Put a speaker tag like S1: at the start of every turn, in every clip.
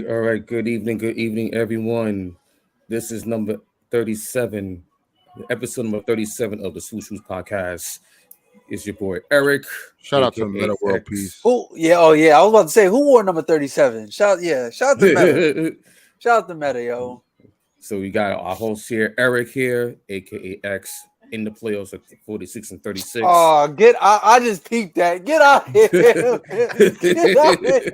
S1: All right. Good evening, everyone. This is number 37, episode number 37 of the Swoosh Shoes podcast. It's your boy Eric.
S2: Shout out to Meta World Peace.
S3: Oh yeah. I was about to say, who wore number 37? Shout out to Meta. Shout out to Meta, yo.
S1: So we got our host here, Eric here, aka X, in the playoffs at 46 and 36.
S3: Oh, I just peeped that. Get out of here. Get out of here.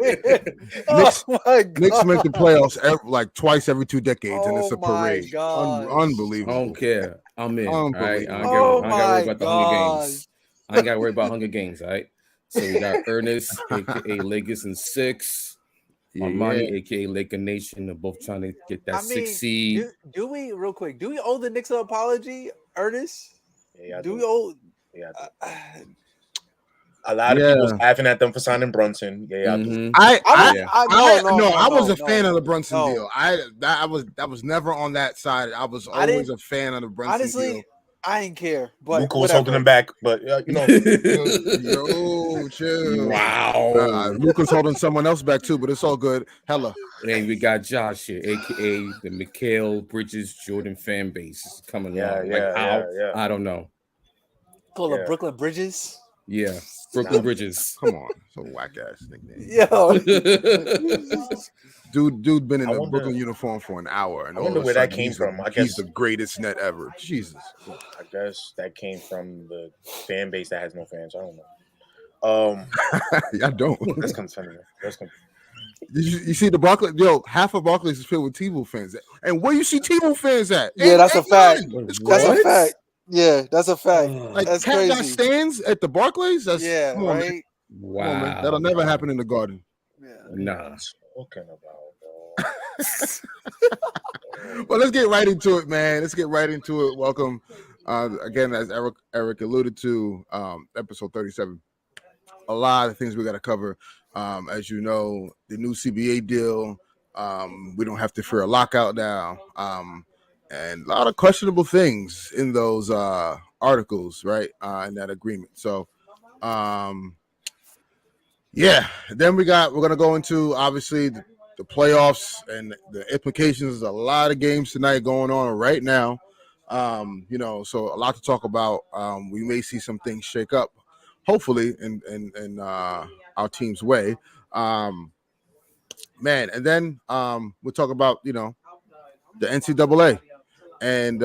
S2: Knicks make the playoffs like twice every 2 decades, and it's a parade. Unbelievable.
S1: I don't care. I'm in. All right? I ain't got to worry about Hunger Games, all right? So we got Ernest, aka Lakers in 6. Armani, aka Laker Nation, they're both trying to get that 6 seed.
S3: Do we owe the Knicks an apology, Ernest?
S4: Yeah,
S3: do we owe?
S4: Yeah, a lot of people laughing at them for signing Brunson.
S2: I was a fan of the Brunson deal. I was never on that side. I was always a fan of the Brunson deal.
S3: I didn't care, but
S4: Luka was holding him back. But
S2: chill.
S1: Wow,
S2: Luka's holding someone else back too, but it's all good. Hella.
S1: And we got Josh here, aka the Mikal Bridges Jordan fan base is coming on. I don't know.
S3: Call it Brooklyn Bridges.
S1: Yeah, Brooklyn Bridges.
S2: Come on, so whack ass nickname.
S3: Yo,
S2: dude been in a Brooklyn uniform for an hour, and
S4: I wonder where that came from. I guess
S2: he's the greatest net ever. Jesus.
S4: I guess that came from the fan base that has no fans. I don't know.
S2: I don't.
S4: That's concerning.
S2: You see the Barclays? Yo, half of Barclays is filled with T-Wolves fans. And where you see T-Wolves fans at?
S3: Yeah, that's a fact. That's a fact. Yeah, that's a fact.
S2: Like
S3: that's
S2: crazy.
S3: Cat
S2: stands at the Barclays? That's
S3: right.
S1: Wow.
S2: That'll never happen in the Garden.
S3: Yeah.
S1: Nah.
S4: Talking about,
S2: Well, let's get right into it, man. Welcome. Again, as Eric alluded to, episode 37. A lot of things we got to cover. As you know, the new CBA deal. We don't have to fear a lockout now. And a lot of questionable things in those articles, right? In that agreement. So, then we're gonna go into obviously the playoffs and the implications. There's a lot of games tonight going on right now. So a lot to talk about. We may see some things shake up, hopefully, in our team's way. And then we'll talk about the NCAA. And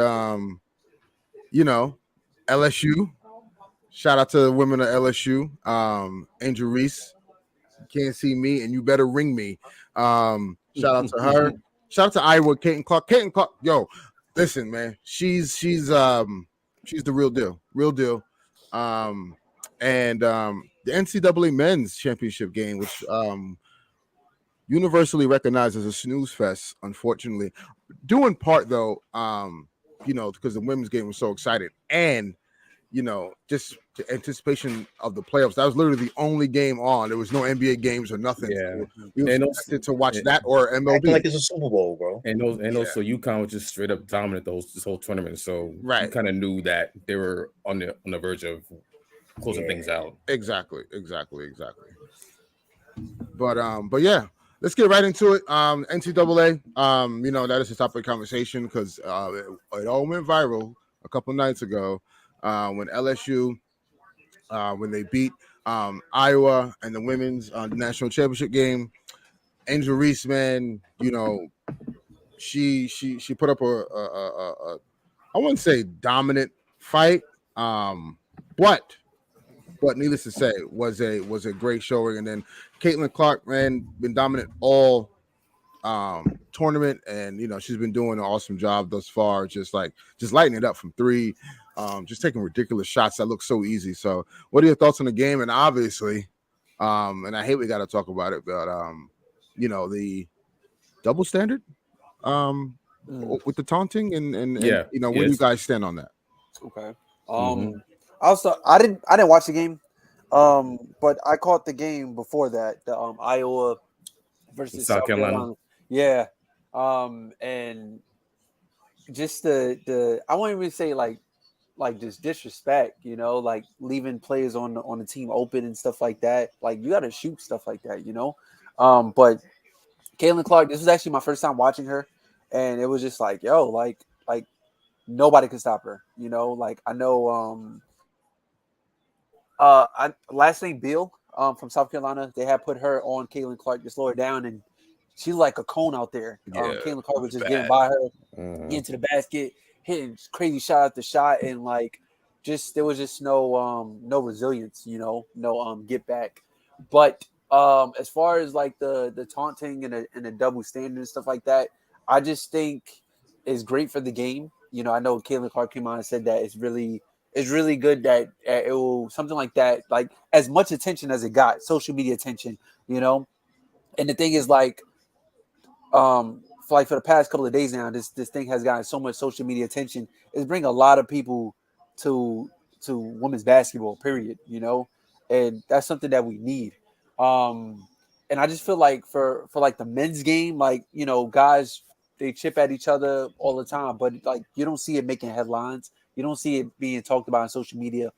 S2: LSU. Shout out to the women of LSU. Angel Reese. You can't see me, and you better ring me. Shout out to her. Shout out to Iowa, Caitlin Clark. Yo, listen, man. She's the real deal. And the NCAA Men's Championship game, which universally recognized as a snooze fest, unfortunately. Due in part, though, because the women's game was so exciting, and just the anticipation of the playoffs. That was literally the only game on. There was no NBA games or nothing.
S1: Yeah,
S2: we were expected to watch that or MLB.
S4: Like it's a Super Bowl, bro.
S1: And also UConn was just straight up dominant this whole tournament. So you kind of knew that they were on the verge of closing things out.
S2: Exactly. But yeah. Let's get right into it. NCAA, that is the topic of conversation because it all went viral a couple nights ago when LSU, when they beat Iowa and the women's national championship game. Angel Reese, man, she put up a I wouldn't say dominant fight, but needless to say, was a great showing. And then Caitlin Clark, man, been dominant all tournament, and she's been doing an awesome job thus far. Just lighting it up from three, just taking ridiculous shots that look so easy. So, what are your thoughts on the game? And obviously, And I hate we got to talk about it, but the double standard with the taunting and
S1: Yeah,
S2: where do you guys stand on that?
S3: Okay.
S1: Mhm.
S3: Also, I didn't watch the game, but I caught the game before that, the Iowa versus
S1: South
S3: South
S1: Carolina.
S3: Carolina. Yeah. And just the I won't even say like just disrespect, like leaving players on the team open and stuff like that. Like you got to shoot stuff like that, But Caitlin Clark, this was actually my first time watching her, and it was just like, yo, like nobody can stop her, Like I know, last name Beal, from South Carolina, they had put her on Caitlin Clark to slow her down, and she's like a cone out there.
S2: Yeah,
S3: Caitlin Clark was just getting
S2: bad.
S3: by her,
S1: Mhm.
S3: getting to the basket, hitting crazy shot after shot, and like there was just no resilience, no get back. But as far as like the taunting and the double standard and stuff like that, I just think is great for the game. I know Caitlin Clark came out and said that it's really good that it will something like that, like as much attention as it got, social media attention, And the thing is, like, for the past couple of days now, this thing has gotten so much social media attention. It's bringing a lot of people to women's basketball, period. And that's something that we need. And I just feel like for like the men's game, like guys, they chip at each other all the time, but like you don't see it making headlines. You don't see it being talked about on social media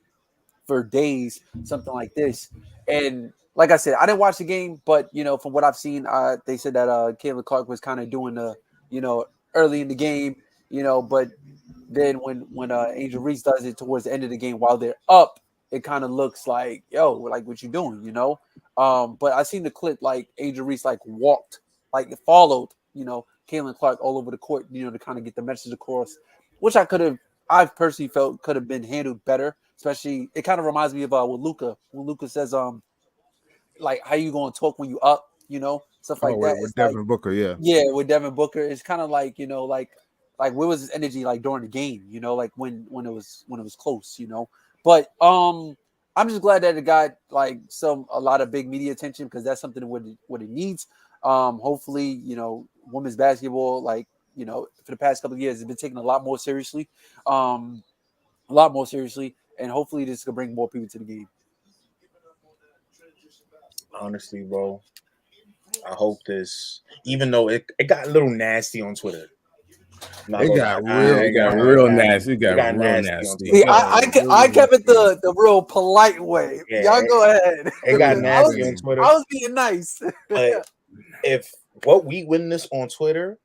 S3: for days, something like this. And like I said, I didn't watch the game, but from what I've seen, they said that Caitlin Clark was kind of doing early in the game, but then when Angel Reese does it towards the end of the game while they're up, it kind of looks like, yo, like what you doing, But I seen the clip, like Angel Reese like walked, like followed, Caitlin Clark all over the court, to kind of get the message across, which I personally felt could have been handled better. Especially, it kind of reminds me of with Luka, when Luka says, like, how you going to talk when you up, stuff like that.
S2: With
S3: It's
S2: Devin
S3: like,
S2: Booker, yeah.
S3: with Devin Booker, it's kind of like, like where was his energy like during the game, like when it was close, But I'm just glad that it got like a lot of big media attention, because that's something what it needs. Hopefully, women's basketball, like, for the past couple of years, has been taken a lot more seriously. And hopefully this can bring more people to the game.
S4: Honestly, bro, I hope this, even though it got a little nasty on Twitter.
S2: It got real
S1: nasty. It got real
S4: on
S1: nasty.
S3: See,
S4: Twitter.
S3: I kept it the real polite way.
S4: Yeah,
S3: Y'all go ahead.
S4: It got nasty on Twitter.
S3: I was being nice.
S4: But if what we witnessed on Twitter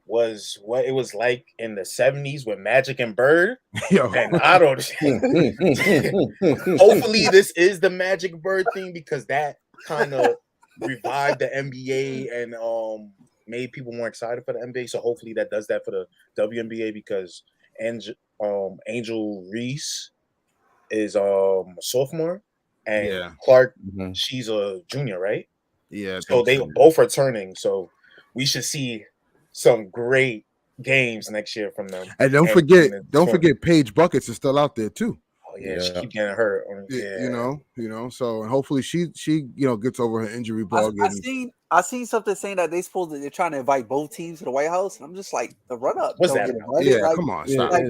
S4: was what it was like in the 70s with Magic and Bird, and I don't. Hopefully, this is the Magic Bird thing, because that kind of revived the NBA and made people more excited for the NBA. So hopefully that does that for the WNBA, because Angel Reese is a sophomore, and Clark, she's a junior, right?
S2: Yeah.
S4: So they both are turning. So we should see some great games next year from them.
S2: And don't forget Paige Buckets is still out there too.
S4: Oh yeah, she keep getting hurt.
S2: Yeah. So hopefully she gets over her injury bug.
S3: I seen something saying that they're trying to invite both teams to the White House, and I'm just like, the run up.
S4: What's that?
S2: Yeah, like, come on, stop.
S3: Come on,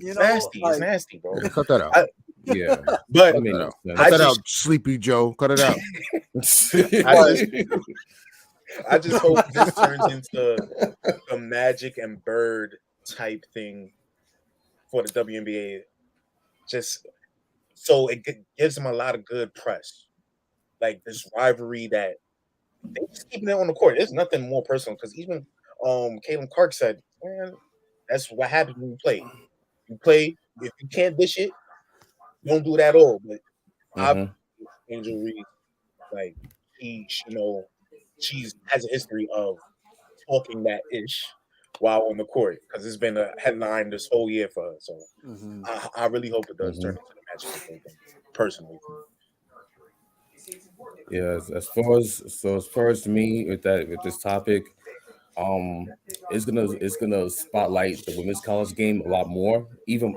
S4: it's nasty. It's nasty, bro.
S2: Yeah, cut that out.
S4: But
S2: cut that out, Sleepy Joe. Cut it out.
S4: I just hope this turns into a Magic and Bird type thing for the WNBA, just so it gives them a lot of good press, like this rivalry that they just keeping it on the court. There's nothing more personal, because even Caitlin Clark said, man, that's what happens when you play. You play, if you can't dish it, don't do that at all. But Angel Reese, like she has a history of talking that ish while on the court, because it's been a headline this whole year for her. So I really hope it does turn into the Magic thing, personally.
S1: Yeah, as far as me with this topic, it's gonna spotlight the women's college game a lot more. It's gonna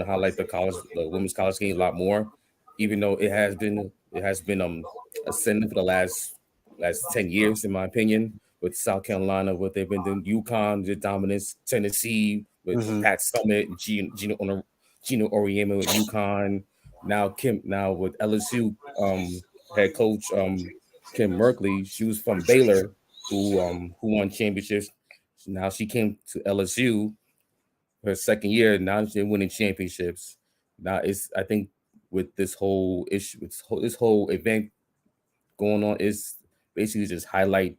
S1: highlight the women's college game a lot more, even though it has been ascending for the last 10 years, in my opinion, with South Carolina, what they've been doing, UConn, the dominance, Tennessee with
S3: Mhm.
S1: Pat Summitt, and Gino Auriemma with UConn. Now with LSU head coach Kim Merkley. She was from Baylor, who won championships. Now she came to LSU her second year. Now she's winning championships. Now it's, I think, with this whole issue, this whole event going on, is basically just highlight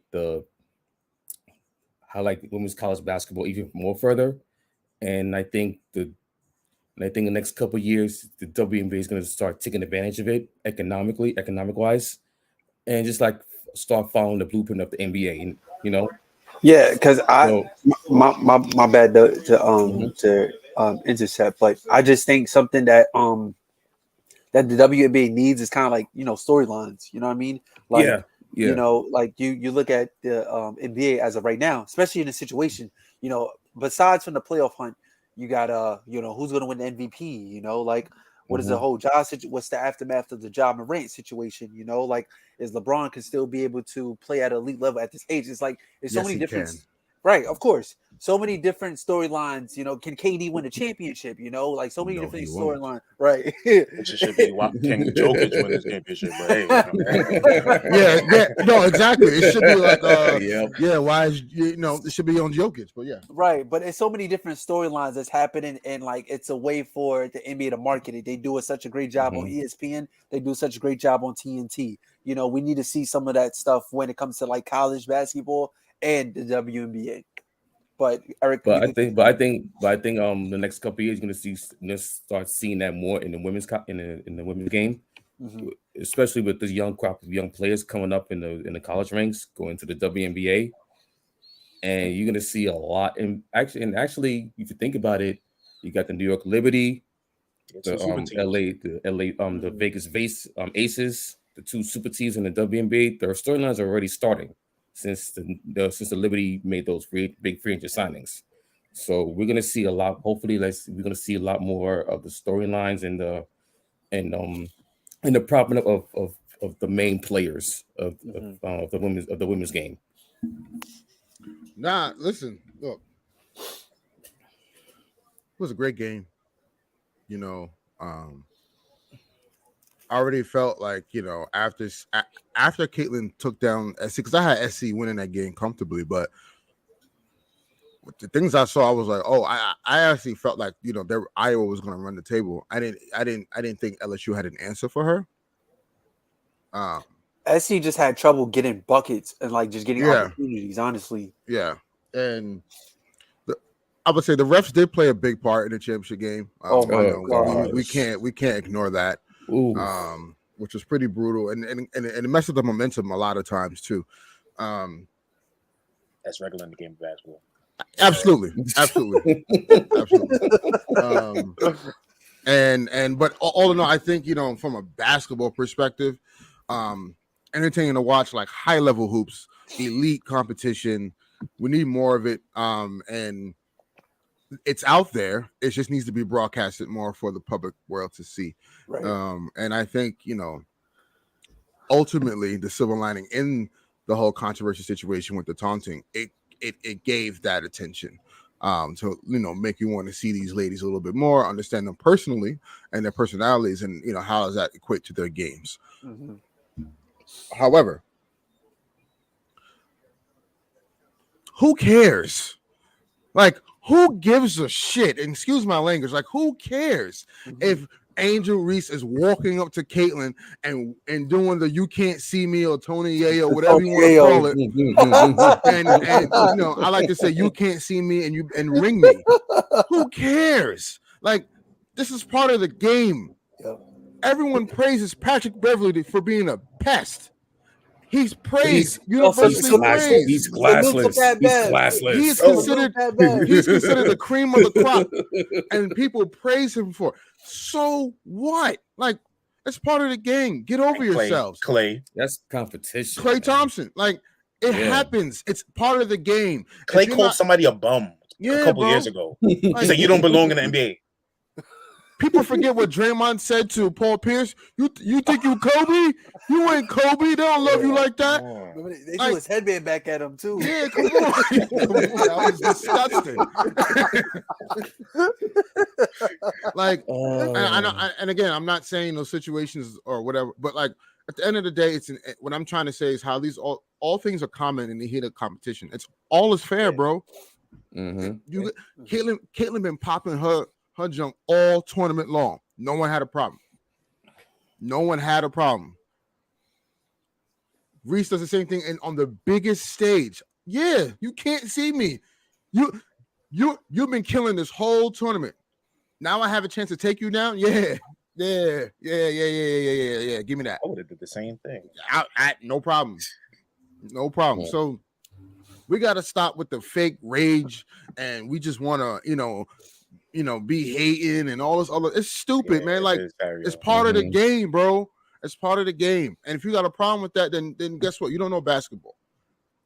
S1: women's college basketball even more further. And I think the next couple of years, the WNBA is going to start taking advantage of it economic wise, and just like start following the blueprint of the NBA. And
S3: Yeah, because
S1: so
S3: my bad
S1: Mhm.
S3: to intercept, but I just think something that the WNBA needs is kind of like storylines. You know what I mean? Like
S1: yeah,
S3: like you look at the NBA as of right now, especially in a situation. Besides from the playoff hunt, you got who's going to win the MVP. Like what is the
S1: Mhm.
S3: whole job what's the aftermath of the Ja Morant situation? Like is LeBron can still be able to play at elite level at this age? It's like there's so
S2: Yes,
S3: many
S2: he
S3: different.
S2: can.
S3: Right, of course. So many different storylines. Can KD win a championship? Like so many
S2: No,
S3: different
S2: he won't.
S3: storylines. Right.
S4: Which it should be. Can Jokic win this championship? But hey,
S2: Yeah, no, exactly. It should be like,
S1: Yep.
S2: yeah. Why is it should be on Jokic? But yeah,
S3: Right, but it's so many different storylines that's happening, and like it's a way for the NBA to market it. They do such a great job on
S1: Mhm.
S3: ESPN. They do such a great job on TNT. We need to see some of that stuff when it comes to like college basketball and the WNBA. But Eric, you can
S1: But I think the next couple of years you're gonna start seeing that more in the in the women's game,
S3: Mhm.
S1: especially with this young crop of young players coming up in the college ranks, going to the WNBA, and you're gonna see a lot. And actually, if you think about it, you got the New York Liberty,
S4: it's
S1: the
S4: two super teams.
S1: The
S3: Mhm.
S1: Vegas Aces, the two super teams in the WNBA. Their storylines are already starting since the Liberty made those big free agent signings. So we're gonna see a lot. Hopefully, we're gonna see a lot more of the storylines and the propping up of the main players
S3: Mhm.
S1: of the women's game.
S2: nah. Listen, look, it was a great game. You know, um, I already felt like after Caitlin took down SC, because I had SC winning that game comfortably, but with the things I saw, I was like, oh, I actually felt like Iowa was going to run the table. I didn't think LSU had an answer for her.
S3: SC just had trouble getting buckets and like just getting
S2: Yeah,
S3: opportunities. Honestly,
S2: yeah, and I would say the refs did play a big part in the championship game.
S3: oh my
S1: Oh
S2: We
S1: gosh.
S2: can't ignore that.
S1: Ooh.
S2: Which was pretty brutal, and it messed up the momentum a lot of times too. Um,
S4: That's regular in the game of basketball.
S2: absolutely. But all in all, I think from a basketball perspective, entertaining to watch, like high level hoops, elite competition. We need more of it, and it's out there. It just needs to be broadcasted more for the public world to see.
S3: right.
S2: And I think ultimately the silver lining in the whole controversial situation with the taunting, it gave that attention to make you want to see these ladies a little bit more, understand them personally and their personalities, and how does that equate to their games.
S3: Mhm.
S2: However, who cares? Like, who gives a shit? And excuse my language. Like, who cares if Angel Reese is walking up to Caitlin and doing the "you can't see me" or Tony Yayo, whatever you want to call it? And I like to say "you can't see me" and ring me. Who cares? Like, this is part of the game.
S3: Yep.
S2: Everyone praises Patrick Beverly for being a pest. He's
S1: He's
S2: praised, universally praised.
S1: he's
S3: Salute to
S1: classless.
S3: Pat
S1: He's
S3: Bev.
S2: He's
S1: classless.
S2: considered
S3: Pat Bev.
S2: he's considered the cream of the crop, and people praise him for it. So what? Like, it's part of the game. Get over yourselves.
S4: Clay
S1: That's competition.
S2: Klay
S1: man.
S2: Thompson, like, it happens. It's part of the game.
S4: called somebody a bum a couple
S2: bro.
S4: years ago. He said, "You don't belong in the NBA."
S2: People forget what Draymond said to Paul Pierce. You think you Kobe? You ain't Kobe. They don't love you like that.
S3: Remember, they threw his headband back at him too.
S2: Yeah, come on. That was disgusting. Like, and again, I'm not saying those situations or whatever, but like at the end of the day, what I'm trying to say is how these all things are common in the heat of competition. It's all is fair, bro. Mm-hmm. Caitlin been popping her junk all tournament long. No one had a problem. Reese does the same thing, and on the biggest stage. Yeah, you can't see me. You've been killing this whole tournament. Now I have a chance to take you down. Yeah. Give me that.
S4: I would have did the same thing.
S2: No problem. Yeah. So we got to stop with the fake rage, and we just want to, be hating and all this other. It's stupid, man. Like it's part of the game, bro. It's part of the game. And if you got a problem with that, then guess what? You don't know basketball.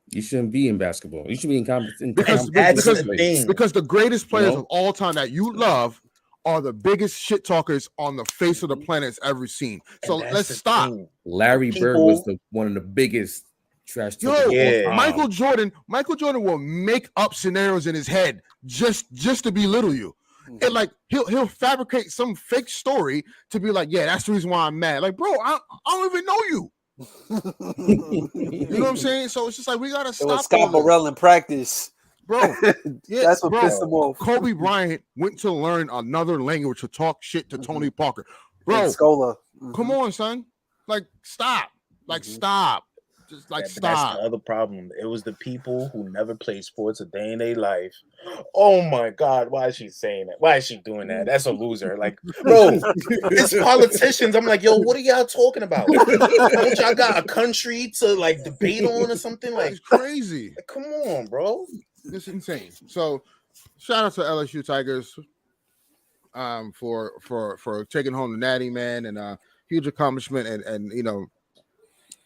S1: You shouldn't be in basketball. You should be in competition.
S2: Because the greatest players of all time that you love are the biggest shit talkers on the face of the planet it's ever seen. So let's stop.
S1: Larry Bird was one of the biggest trash talkers.
S2: Michael Jordan will make up scenarios in his head just to belittle you. And like he'll fabricate some fake story to be like, yeah, that's the reason why I'm mad. Like, bro, I don't even know you. You know what I'm saying? So it's just like we gotta stop.
S3: Scott Burrell in practice,
S2: bro. Yeah,
S3: that's what pissed him off.
S2: Kobe Bryant went to learn another language to talk shit to Tony Parker, bro.
S3: Scola.
S2: Come on, son. Like, stop. Like, stop. Just like stop.
S4: That's the other problem. It was the people who never played sports a day in their life. Oh my God, why is she saying that? Why is she doing that? That's a loser. Like, bro, it's politicians. I'm like, yo, what are y'all talking about? Don't y'all got a country to like debate on or something? Like,
S2: it's crazy.
S4: Like, come on, bro.
S2: It's insane. So, shout out to LSU Tigers for taking home the Natty, man, and huge accomplishment. And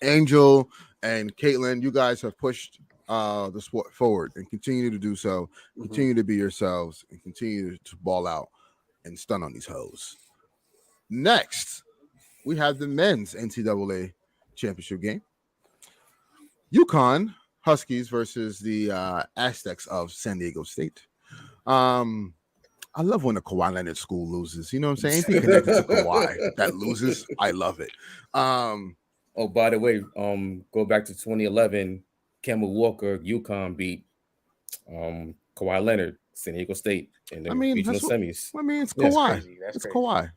S2: Angel and Caitlin, you guys have pushed the sport forward and continue to do so. Continue to be yourselves and continue to ball out and stun on these hoes. Next, we have the men's NCAA championship game. UConn Huskies versus the Aztecs of San Diego State. I love when the Kawhi Leonard school loses. You know what I'm saying? Anything connected to Kawhi that loses, I love it.
S1: Oh, by the way, go back to 2011. Kemba Walker, UConn beat Kawhi Leonard, San Diego State in the regional semis.
S2: It's Kawhi. It's Kawhi.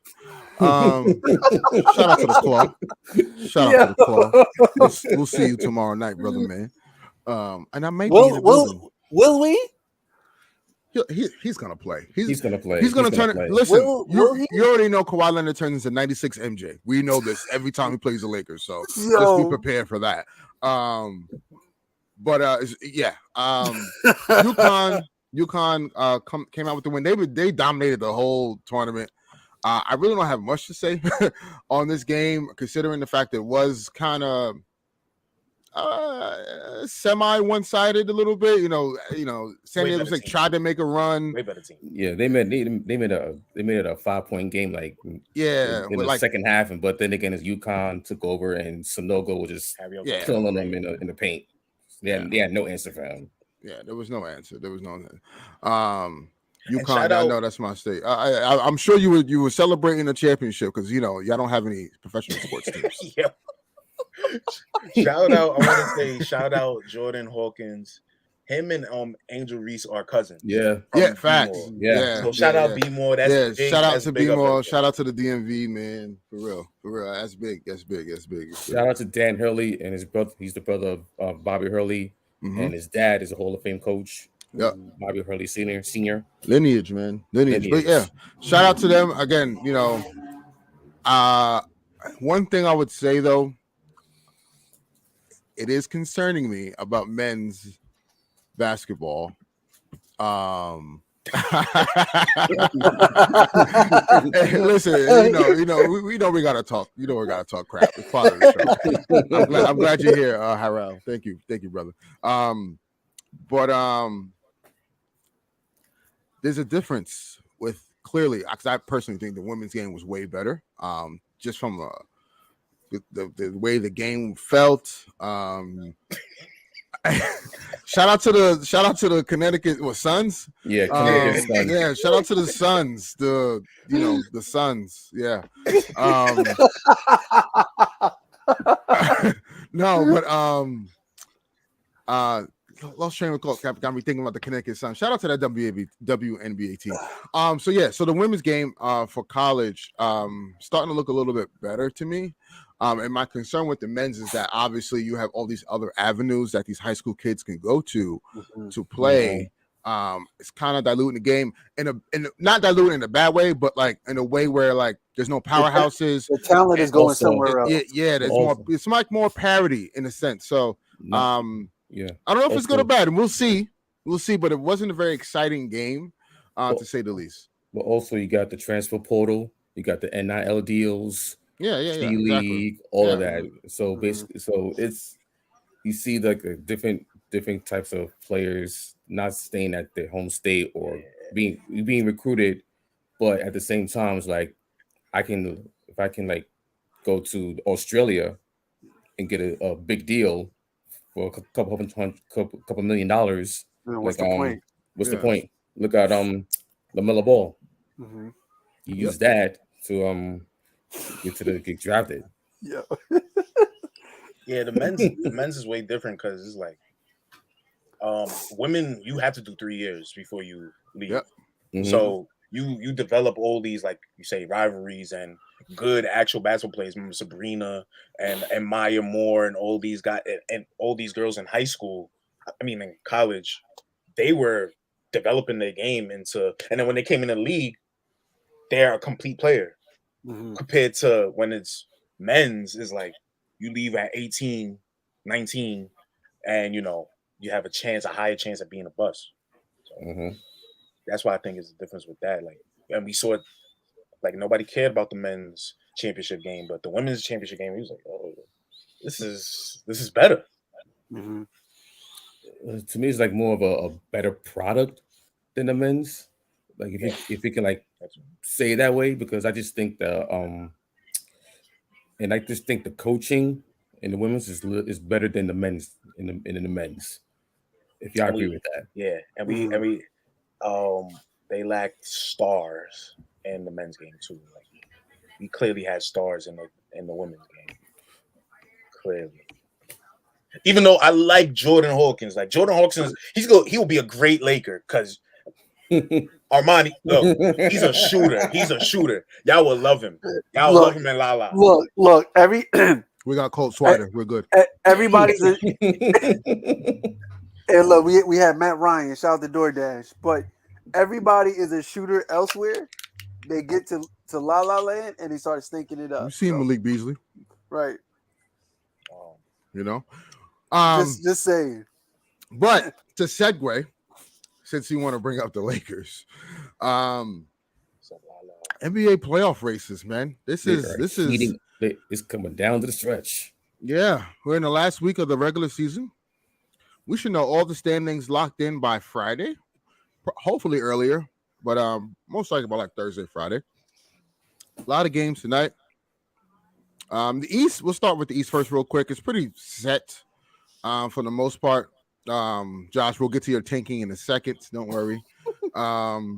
S2: Shout out to the Claw. Shout out to the Claw. We'll see you tomorrow night, brother, man. And I may be in the building.
S3: Will we?
S2: He's gonna play.
S1: He's gonna play.
S2: He's gonna turn it. Listen, you already know Kawhi Leonard turns into 96 MJ. We know this every time he plays the Lakers, so just be prepared for that. UConn came out with the win. They dominated the whole tournament. I really don't have much to say on this game, considering the fact that it was kind of semi one-sided a little bit. San Diego State tried to make a run.
S4: Way better team.
S1: Yeah, they made it a 5-point game, in the second half, but then again, as UConn took over and Sanogo was just killing them in the paint. They had no answer for him.
S2: Yeah, there was no answer. UConn, I know that's my state. I'm sure you were celebrating a championship because y'all don't have any professional sports teams.
S4: Yeah. Shout out Jordan Hawkins. Him and Angel Reese are cousins.
S2: Yeah, facts. Yeah.
S4: So shout out B-More. That's big.
S2: Shout out to B-More. Shout out to the DMV, man. For real. That's big.
S1: Shout out to Dan Hurley and his brother. He's the brother of Bobby Hurley, and his dad is a Hall of Fame coach.
S2: Yeah,
S1: Bobby Hurley Senior.
S2: Lineage, man. Lineage. But yeah, shout out to them again. One thing I would say though, it is concerning me about men's basketball. Listen, we know we gotta talk. We gotta talk crap. It's part of the show. I'm glad you're here, Harrell. Thank you, brother. But there's a difference with clearly, because I personally think the women's game was way better. Just from the way the game felt. Shout out to the Connecticut Suns.
S1: Yeah, Connecticut Suns.
S2: Yeah, shout out to the Suns. The Suns. Yeah. No, but lost train of thought got me thinking about the Connecticut Suns. Shout out to that WNBA team. So the women's game for college starting to look a little bit better to me. And my concern with the men's is that obviously you have all these other avenues that these high school kids can go to play. It's kind of diluting the game in not diluting in a bad way, but like in a way where like there's no powerhouses.
S3: The talent is going somewhere else.
S2: Yeah, there's more. It's like more parity in a sense. So I don't know if it's good or bad, and we'll see. But it wasn't a very exciting game, to say the least.
S1: But also, you got the transfer portal, you got the NIL deals.
S2: League,
S1: exactly. All of that. So basically, it's you see like the different types of players not staying at their home state or being recruited, but at the same time, it's like if I can like go to Australia and get a big deal for a couple $1 million.
S3: What's the point?
S1: What's the point? Look at LaMelo Ball.
S3: Mm-hmm.
S1: You use that to get drafted.
S3: Yeah.
S4: The men's is way different because it's like women, you have to do 3 years before you leave.
S2: Yep.
S1: Mm-hmm.
S4: So you develop all these, like you say, rivalries and good actual basketball players. Remember Sabrina and Maya Moore and all these guys and all these girls in high school. I mean, in college, they were developing their game and then when they came in the league, they're a complete player.
S3: Mm-hmm.
S4: Compared to when it's men's, is like you leave at 18, 19, and you have a higher chance of being a bust. So that's why I think it's the difference with that. Like, and we saw it, like nobody cared about the men's championship game, but the women's championship game, he was like, "Oh, this is better."
S3: Mm-hmm.
S1: To me, it's like more of a better product than the men's. Like if you can like say it that way, because I just think and I just think the coaching in the women's is better than the men's in the men's. If y'all agree with that,
S4: yeah, and we they lacked stars in the men's game too. Like we clearly had stars in the women's game. Clearly, even though I like Jordan Hawkins, he'll be a great Laker because. Armani, look, he's a shooter. He's a shooter. Y'all will love him. Y'all will love him in La La.
S3: Look,
S2: we got Colt Swider. We're good.
S3: Everybody's and look, we had Matt Ryan, shout out to DoorDash, but everybody is a shooter elsewhere. They get to La La Land and they start stinking it up.
S2: You seen Malik Beasley,
S3: right?
S2: Just
S3: saying.
S2: But to segue. Since you want to bring up the Lakers, NBA playoff races, man. This is
S1: it's coming down to the stretch.
S2: Yeah, we're in the last week of the regular season. We should know all the standings locked in by Friday, hopefully earlier, but most likely by like Thursday, Friday. A lot of games tonight. The East. We'll start with the East first, real quick. It's pretty set for the most part. Josh, we'll get to your tanking in a second. Don't worry. I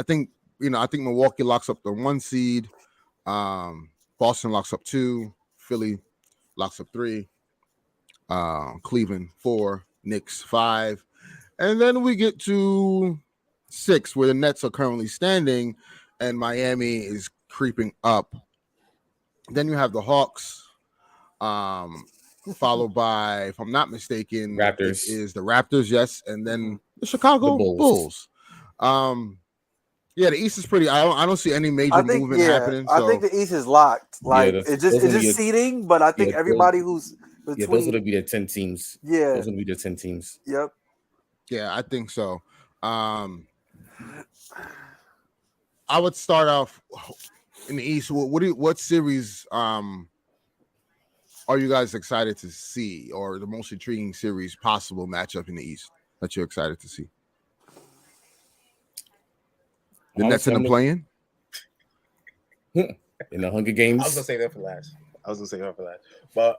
S2: think Milwaukee locks up the 1 seed. Boston locks up 2. Philly locks up 3. Cleveland 4. Knicks 5. And then we get to 6, where the Nets are currently standing, and Miami is creeping up. Then you have the Hawks. Followed by, if I'm not mistaken,
S1: Raptors.
S2: Is the Raptors, yes, and then the Chicago Bulls. The East is pretty. I don't see any major movement happening.
S3: I think the East is locked. Like it's just seeding, but I think everybody who's between,
S1: those would be the 10 teams.
S3: Yeah,
S1: those would be the 10 teams.
S3: Yep.
S2: Yeah, I think so. I would start off in the East. What series? Are you guys excited to see, or the most intriguing series possible matchup in the East that you're excited to see? The Nets in the play-in?
S1: In the Hunger Games.
S4: I was gonna say that for last. But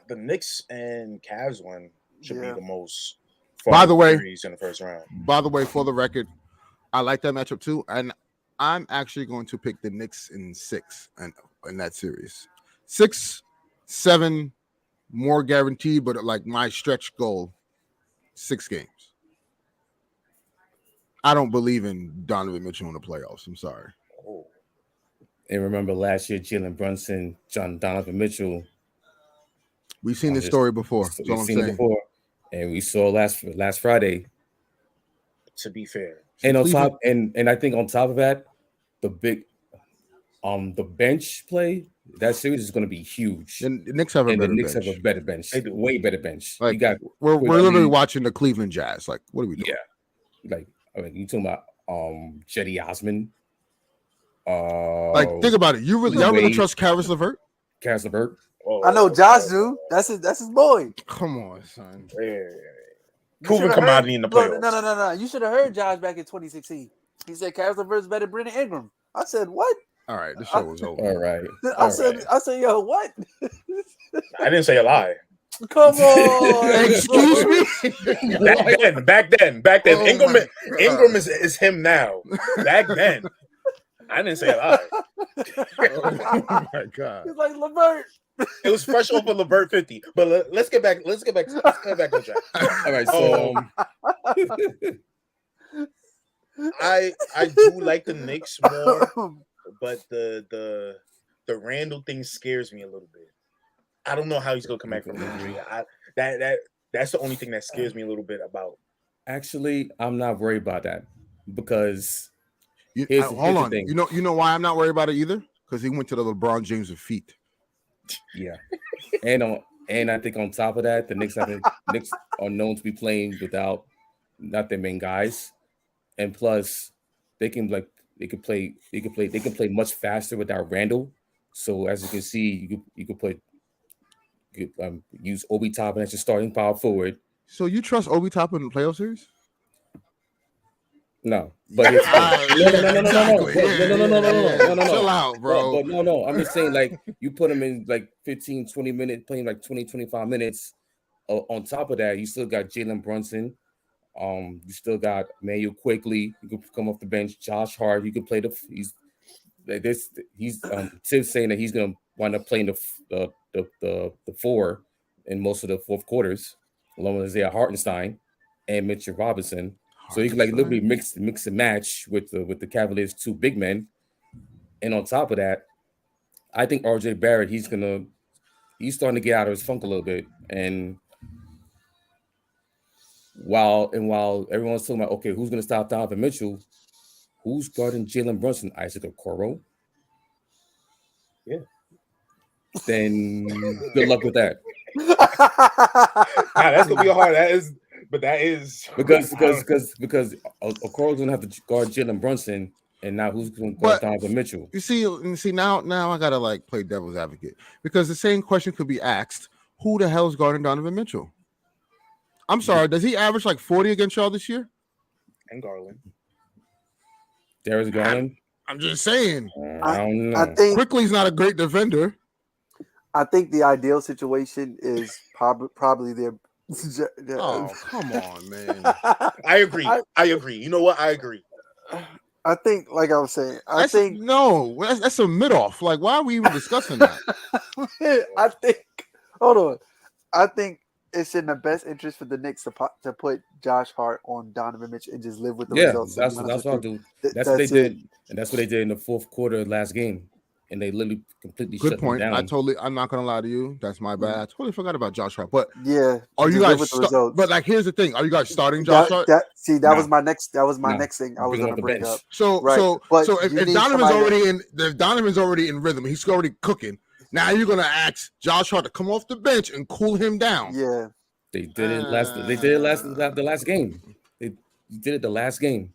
S4: the Knicks and Cavs one should be the most
S2: fun
S4: series in the first round.
S2: By the way, for the record, I like that matchup too, and I'm actually going to pick the Knicks in 6 in that series. 6, 7 more guaranteed, but like my stretch goal, 6 games. I don't believe in Donovan Mitchell in the playoffs. I'm sorry.
S4: Oh.
S1: And remember last year, Jalen Brunson, Donovan Mitchell.
S2: We've seen this story before.
S1: We've seen it before, and we saw last Friday.
S4: To be fair,
S1: and on top, and I think on top of that, the bench play, that series is going to be huge.
S2: And the Knicks have a better bench.
S1: Have a better bench. They do. Way better bench.
S2: Like, we're literally watching the Cleveland Jazz. Like, what are we doing?
S1: Yeah. Like, I mean, you talking about Jetty Osman.
S2: Like, think about it. Y'all really trust Caris LeVert?
S1: Caris LeVert.
S3: I know Josh do. That's his boy.
S2: Come on, son.
S4: Proven commodity in the playoffs.
S3: No. You should have heard Josh back in 2016. He said Caris LeVert's better than Brandon Ingram. I said, what?
S2: All right, the show was over.
S1: All right.
S3: I said, yo, what?
S4: I didn't say a lie.
S3: Come on.
S2: Excuse me.
S4: Back then.
S2: Oh
S4: Ingram is him now. Back then, I didn't say a lie.
S2: Oh my God.
S3: He's like LeVert.
S4: It was fresh off of LeVert 50. But let's get back on track.
S1: All right, so
S4: I do like the Knicks more, but the Randall thing scares me a little bit. I don't know how he's gonna come back from injury. That's the only thing that scares me a little bit about.
S1: Actually, I'm not worried about that because
S2: hold on. You know why I'm not worried about it either? Because he went to the LeBron James of feet.
S1: Yeah, and I think on top of that, the Knicks are known to be playing without not their main guys, and plus they can play much faster without Randall. So as you can see, you could use Obi Toppin as your starting power forward.
S2: So you trust Obi Toppin in the playoff series?
S1: No, but no.
S2: Chill out, bro.
S1: But no. I'm just saying, like, you put him in like 15, 20 minutes, playing like 20, 25 minutes. On top of that, you still got Jalen Brunson. You still got Manuel Quickly. You can come off the bench. Josh Hart. You can play He's Tibbs saying that he's gonna wind up playing the 4 in most of the fourth quarters, along with Isaiah Hartenstein and Mitchell Robinson. So you can like literally mix and match with the Cavaliers' 2 big men. And on top of that, I think RJ Barrett, he's starting to get out of his funk a little bit. And while everyone's talking about, okay, who's going to stop Donovan Mitchell? Who's guarding Jalen Brunson? Isaac Okoro?
S4: Yeah.
S1: Then good luck with that.
S4: That's gonna be hard. That is because
S1: Okoro's gonna have to guard Jalen Brunson, and now who's going to guard Donovan Mitchell?
S2: You see now I gotta like play devil's advocate because the same question could be asked: who the hell's guarding Donovan Mitchell? I'm sorry, does he average like 40 against y'all this year?
S4: And Garland.
S1: Darius Garland.
S2: I'm just saying.
S1: I don't know.
S3: I think
S2: Quickly's not a great defender.
S3: I think the ideal situation is probably their.
S2: Oh, come on, man.
S4: I agree. I agree. You know what? I agree.
S3: I think, like I was saying,
S2: That's a mid-off. Like, why are we even discussing that?
S3: I think it's in the best interest for the Knicks to put Josh Hart on Donovan Mitchell and just live with the results.
S1: That's what I'll do. That's what they did, and that's what they did in the fourth quarter of last game. And they literally completely shut them down.
S2: I'm not gonna lie to you. That's my bad. I totally forgot about Josh Hart. But
S3: yeah,
S2: are you guys? But like, here's the thing: are you guys starting Josh Hart?
S3: That was my next thing I was gonna bring up.
S2: So if Donovan's already in rhythm, he's already cooking. Now you're gonna ask Josh Hart to come off the bench and cool him down.
S3: Yeah,
S1: they did it the last game. They did it the last game.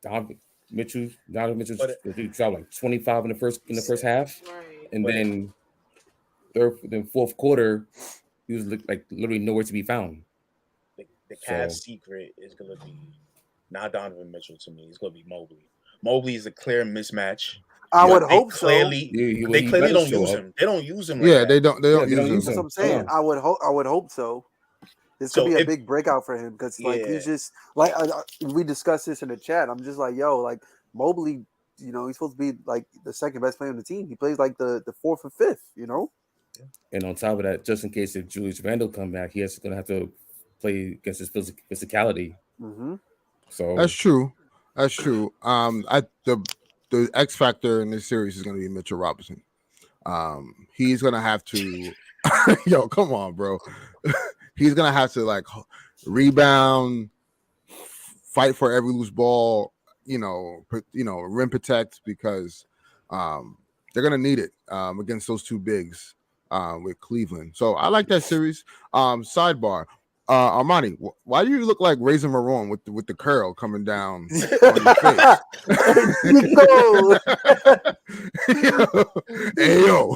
S1: Donovan Mitchell dropped like 25 in the first half, and then fourth quarter, he was like literally nowhere to be found.
S4: The Cavs' secret is gonna be not Donovan Mitchell to me. It's going to be Mobley. Mobley is a clear mismatch.
S3: I would
S4: They
S3: hope
S4: clearly,
S3: so.
S4: they clearly
S1: better
S4: don't
S1: show
S4: use
S1: up.
S4: him. They don't use him.
S2: Yeah,
S4: like
S2: they
S4: that.
S2: don't
S1: They don't
S2: use
S1: use
S3: That's
S2: him.
S3: what I'm saying.
S1: Yeah.
S3: I would hope so. This could
S4: So
S3: be a
S4: if-
S3: big breakout for him because like
S4: Yeah.
S3: he's just like we discussed this in the chat. I'm just like, yo, like Mobley, you know, he's supposed to be like the second best player on the team. He plays like the fourth or fifth, you know.
S1: And on top of that, just in case if Julius Randle come back, he's going to have to play against his physicality.
S3: Mm-hmm.
S1: So
S2: That's true. That's true. The X factor in this series is going to be Mitchell Robinson. He's going to have to. Yo, come on, bro. He's going to have to like rebound, fight for every loose ball. Rim protect because they're going to need it against those two bigs with Cleveland. So I like that series. Sidebar. Armani, why do you look like Raisin Marron with the curl coming down on your face? Hey yo.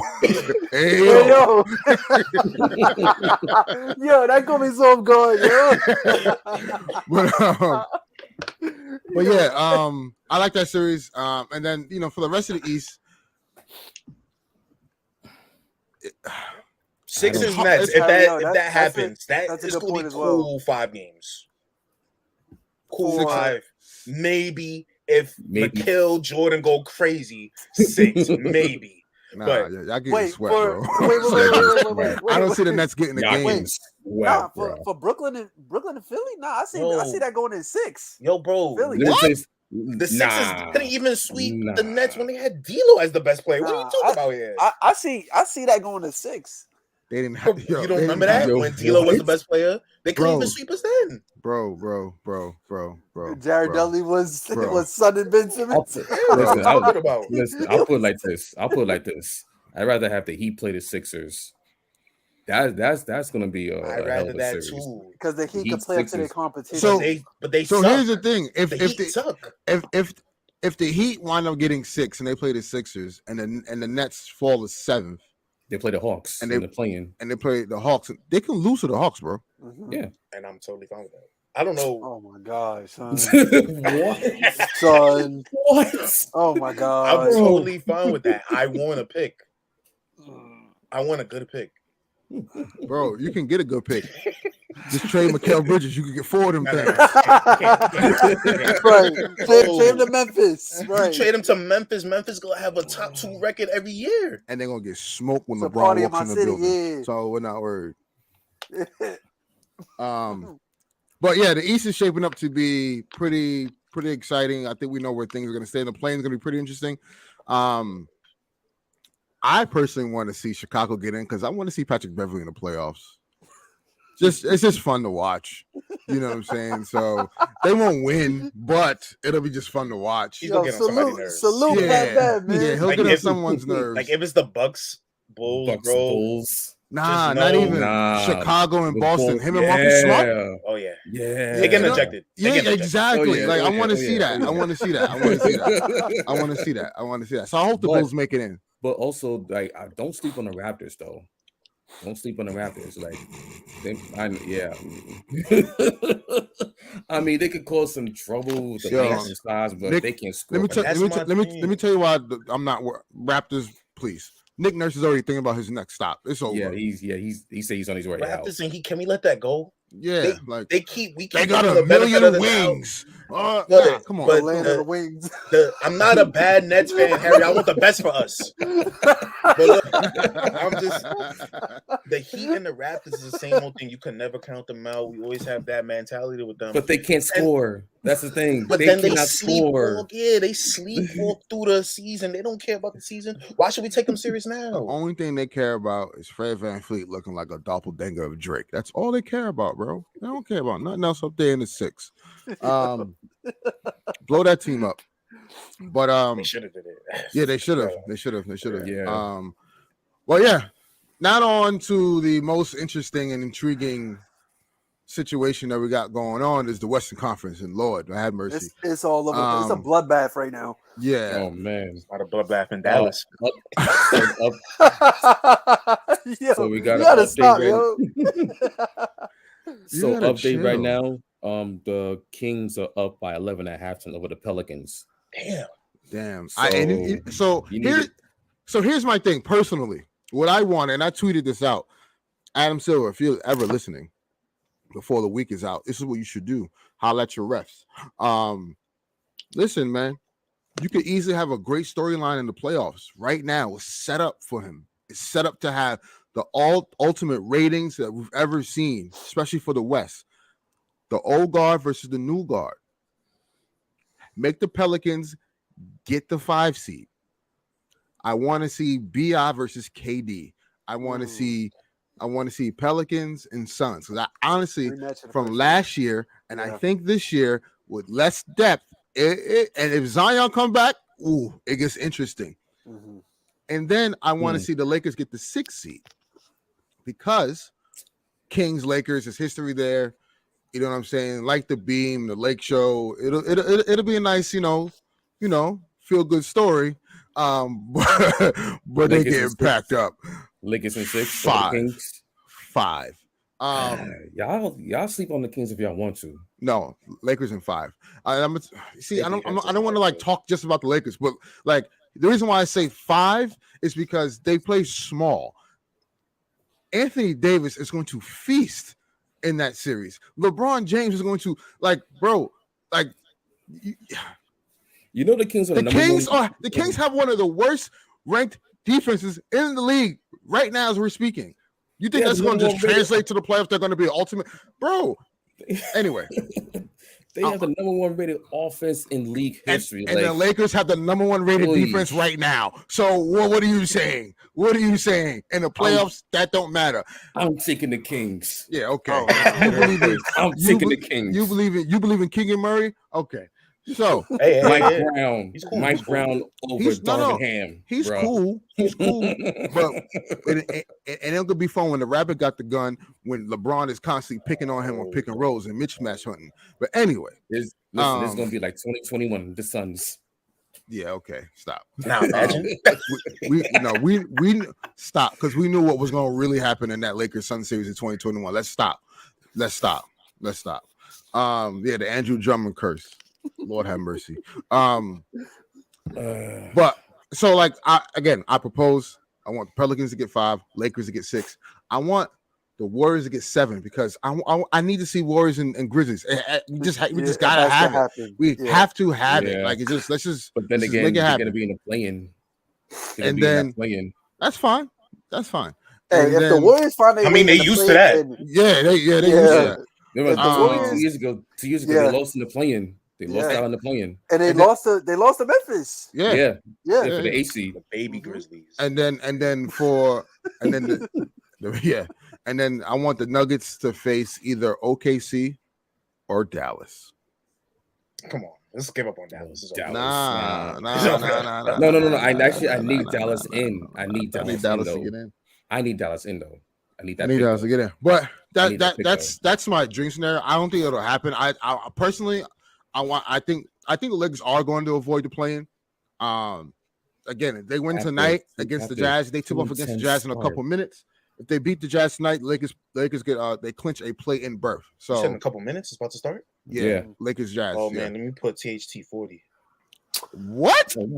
S3: Yo, that got me so off guard, yo.
S2: But yeah, I like that series. And then for the rest of the East,
S4: Sixers
S2: I don't-
S4: Nets. If
S3: that's
S4: that happens,
S3: that's a
S4: it's
S3: good
S4: going
S3: point
S4: to
S3: as
S4: be
S3: well.
S4: cool 5 games. Cool
S3: For-
S4: 5. Maybe if
S1: Maybe.
S4: McHale Jordan go crazy, 6 maybe.
S2: nah,
S4: But-
S2: y'all getting
S3: Wait,
S2: sweat,
S3: for
S2: bro.
S3: wait,
S2: I don't see the Nets getting the
S1: y'all
S2: game.
S1: getting swept,
S3: Nah,
S1: bro.
S3: for Brooklyn and Philly, nah, I see
S4: Yo.
S3: that going in 6.
S4: Yo, bro,
S3: Philly.
S1: Let me tell you-
S4: the Sixers couldn't even sweep the
S1: Nah.
S4: Nets when they had D'Lo as the best player. What are you
S3: Nah,
S4: talking about here?
S3: I see that going to 6.
S2: They didn't have.
S4: You don't remember that
S1: Yo,
S4: when D'Lo was the
S1: what?
S4: best player? They couldn't
S2: Bro.
S4: even sweep us then.
S2: Bro.
S3: Jared
S2: bro.
S3: Dudley was
S2: Bro.
S3: son and Ben
S1: I'll
S3: Simmons.
S1: put,
S4: Yeah, what are you
S1: listen,
S4: talking about?
S1: I'll put it like this. I'd rather have the Heat play the Sixers. That's gonna be a
S4: I'd
S1: hell
S4: rather
S1: of a
S4: that
S1: series.
S4: too.
S3: Because the Heat
S1: Heat
S3: can play up to their
S1: Sixers.
S3: competition.
S2: So-
S4: But they
S2: So
S4: suck.
S2: here's the thing:
S4: the Heat suck.
S2: if the Heat wind up getting 6 and they play the Sixers and the Nets fall to 7th
S1: They play the Hawks
S2: And
S1: and
S2: they-
S1: they're playing.
S2: and they play the Hawks, they can lose to the Hawks, bro.
S3: Mhm.
S1: Yeah.
S4: And I'm totally fine with that. I don't know.
S3: Oh my gosh, son.
S1: What?
S3: Son.
S1: What?
S3: Oh my
S4: I'm
S3: god.
S4: totally fine with that. I want a pick. I want a good pick.
S2: Bro, you can get a good pick. Just trade Mikal Bridges. You can get 4 of them
S4: No,
S2: things.
S3: Right. Trade him to Memphis.
S4: You
S3: Right.
S4: trade him to Memphis. Memphis gonna have a top 2 record every year.
S2: And they're gonna get smoked when
S3: It's a party
S2: LeBron
S3: in
S2: walks
S3: my
S2: in the
S3: city,
S2: building.
S3: yeah.
S2: So we're not worried. But yeah, the East is shaping up to be pretty exciting. I think we know where things are going to stay. The playing is going to be pretty interesting. I personally want to see Chicago get in because I want to see Patrick Beverly in the playoffs. It's just fun to watch. You know what I'm saying? So they won't win, but it'll be just fun to watch.
S4: He's gonna get on somebody's nerves.
S3: Salute that man, man.
S2: Yeah, he'll
S4: Like
S2: get on
S4: if-
S2: someone's nerves.
S4: Like if it's the Bucks, Bulls,
S1: Bucks,
S4: bro.
S1: Bulls.
S2: Nah,
S4: Just
S2: not
S4: know-
S2: even Chicago and
S1: The
S2: Boston.
S1: Bulls.
S2: Him and Marcus Smart.
S4: Oh yeah,
S1: Yeah.
S4: they get
S2: You know-
S4: ejected. They
S2: Yeah,
S4: get ejected.
S2: exactly.
S1: Oh, yeah.
S2: Like
S1: Oh,
S2: I
S1: yeah.
S2: want to
S1: Oh,
S2: see
S1: yeah.
S2: that.
S1: Oh,
S2: I
S1: yeah.
S2: want to see that. I want to see that. I want to see that. I want to see that. So I hope the
S1: But-
S2: Bulls make it in.
S1: But also, like, don't sleep on the Raptors, though. Don't sleep on the Raptors. Like, I mean, they could cause some trouble with the
S2: Yo,
S1: length and size, but
S2: Nick,
S1: they can't score.
S2: Let me
S4: That's my
S2: let me
S4: thing.
S2: tell you why I'm not Raptors. Please, Nick Nurse is already thinking about his next stop. It's over.
S1: Yeah, he said he's on his way out.
S4: Raptors and can we let that go?
S2: Yeah, like
S4: We keep
S2: they got
S4: giving
S2: a
S4: the benefit
S2: million
S4: of the doubt.
S2: wings.
S4: But-
S2: Nah, come on.
S3: The
S4: but-
S3: land of the wings.
S4: I'm not a bad Nets fan, Harry. I want the best for us. But look, I'm just the Heat and the Raptors is the same old thing. You can never count them out. We always have that mentality with them.
S1: But they can't score. That's the thing.
S4: But
S1: They
S4: then they
S1: cannot
S4: sleep.
S1: score.
S4: They sleep all through the season. They don't care about the season. Why should we take them serious now?
S2: Only thing they care about is Fred VanVleet looking like a doppelganger of Drake. That's all they care about, bro. They don't care about nothing else up there in the 6. Blow that team up. But
S4: They should have did it.
S2: yeah, they should have. They should have. They should have.
S1: Yeah.
S2: Well, yeah. Not on to the most interesting and intriguing situation that we got going on is the Western Conference, and Lord, I had mercy.
S3: It's all over. It's a bloodbath right now.
S2: Yeah.
S1: Oh man.
S4: Not a bloodbath in Dallas.
S3: Yo,
S1: So we got
S3: you
S1: an
S3: gotta
S1: update
S3: stop,
S1: right-
S3: yo.
S2: You
S1: So
S2: gotta
S1: update right
S2: chill.
S1: now. The Kings are up by 11 at halftime over the Pelicans.
S2: Damn.
S1: So
S2: Here's my thing personally. What I want, and I tweeted this out. Adam Silver, if you're ever listening before the week is out, this is what you should do. Holler at your refs. Listen, man, you could easily have a great storyline in the playoffs. Right now, it's set up for him. It's set up to have the ultimate ratings that we've ever seen, especially for the West. The old guard versus the new guard. Make the Pelicans get the 5 seed. I want to see BI versus KD. I want to see Pelicans and Suns. Because I honestly, from last year, and I think this year, with less depth, and if Zion come back, it gets interesting.
S3: Mm-hmm.
S2: And then I want to see the Lakers get the 6th seed. Because Kings, Lakers, there's history there. You know what I'm saying? Like the Beam, the Lake Show. It'll be a nice, feel good story. But they getting packed up.
S1: Lakers in 6,
S2: 5.
S1: Y'all sleep on the Kings if y'all want to.
S2: No, Lakers in 5. I don't want to like talk just about the Lakers, but like the reason why I say 5 is because they play small. Anthony Davis is going to feast in that series. LeBron James is going to the Kings are the Kings have one of the worst ranked defenses in the league right now as we're speaking. You think that's going to just translate to the playoffs? They're going to be ultimate, bro. Anyway,
S1: they have the number 1 rated offense in league history,
S2: and the Lakers have the number 1 rated defense right now. So what are you saying? What are you saying? In the playoffs, that don't matter.
S1: I'm taking the Kings.
S2: Yeah, okay.
S1: I'm taking the Kings.
S2: You believe in King and Murray? Okay. So
S1: Mike Brown over Darvin Ham.
S2: He's cool. But it'll be fun when the Rabbit got the gun when LeBron is constantly picking on him on pick and rolls and mismatch hunting. But anyway,
S1: this is gonna be like 2021. The Suns.
S2: Yeah. Okay. Stop.
S4: Now imagine.
S2: We stop because we knew what was going to really happen in that Lakers Sun series in 2021. Let's stop. Yeah, the Andrew Drummond curse. Lord have mercy. But so like I propose I want the Pelicans to get 5, Lakers to get 6. I want the Warriors to get 7 because I need to see Warriors and Grizzlies. We just gotta have it. We have to have it. Like let's just.
S1: But then again, they're gonna be in the play-in.
S2: And then that's fine.
S3: Hey, if the Warriors find
S4: they used to that.
S2: They used to that.
S1: Remember, 2 years ago, they lost in the play-in. They lost out in the play-in,
S3: and they lost to Memphis.
S1: Yeah, for the AC,
S4: the baby Grizzlies.
S2: And then I want the Nuggets to face either OKC or Dallas.
S4: Come on, let's give up on Dallas.
S2: Nah.
S1: No. I need Dallas in. I need Dallas to get in. I need Dallas in though. I need Dallas
S2: to get in. But that's my dream scenario. I don't think it'll happen. I personally. I think the Lakers are going to avoid the play-in. Again, if they win tonight against the Jazz, they tip off against the Jazz in a couple minutes. If they beat the Jazz tonight, Lakers get they clinch a play-in berth. So
S4: in a couple minutes, it's about to start.
S2: Yeah. Lakers Jazz.
S4: Oh man, let me put THT 40.
S2: What?
S1: Yo,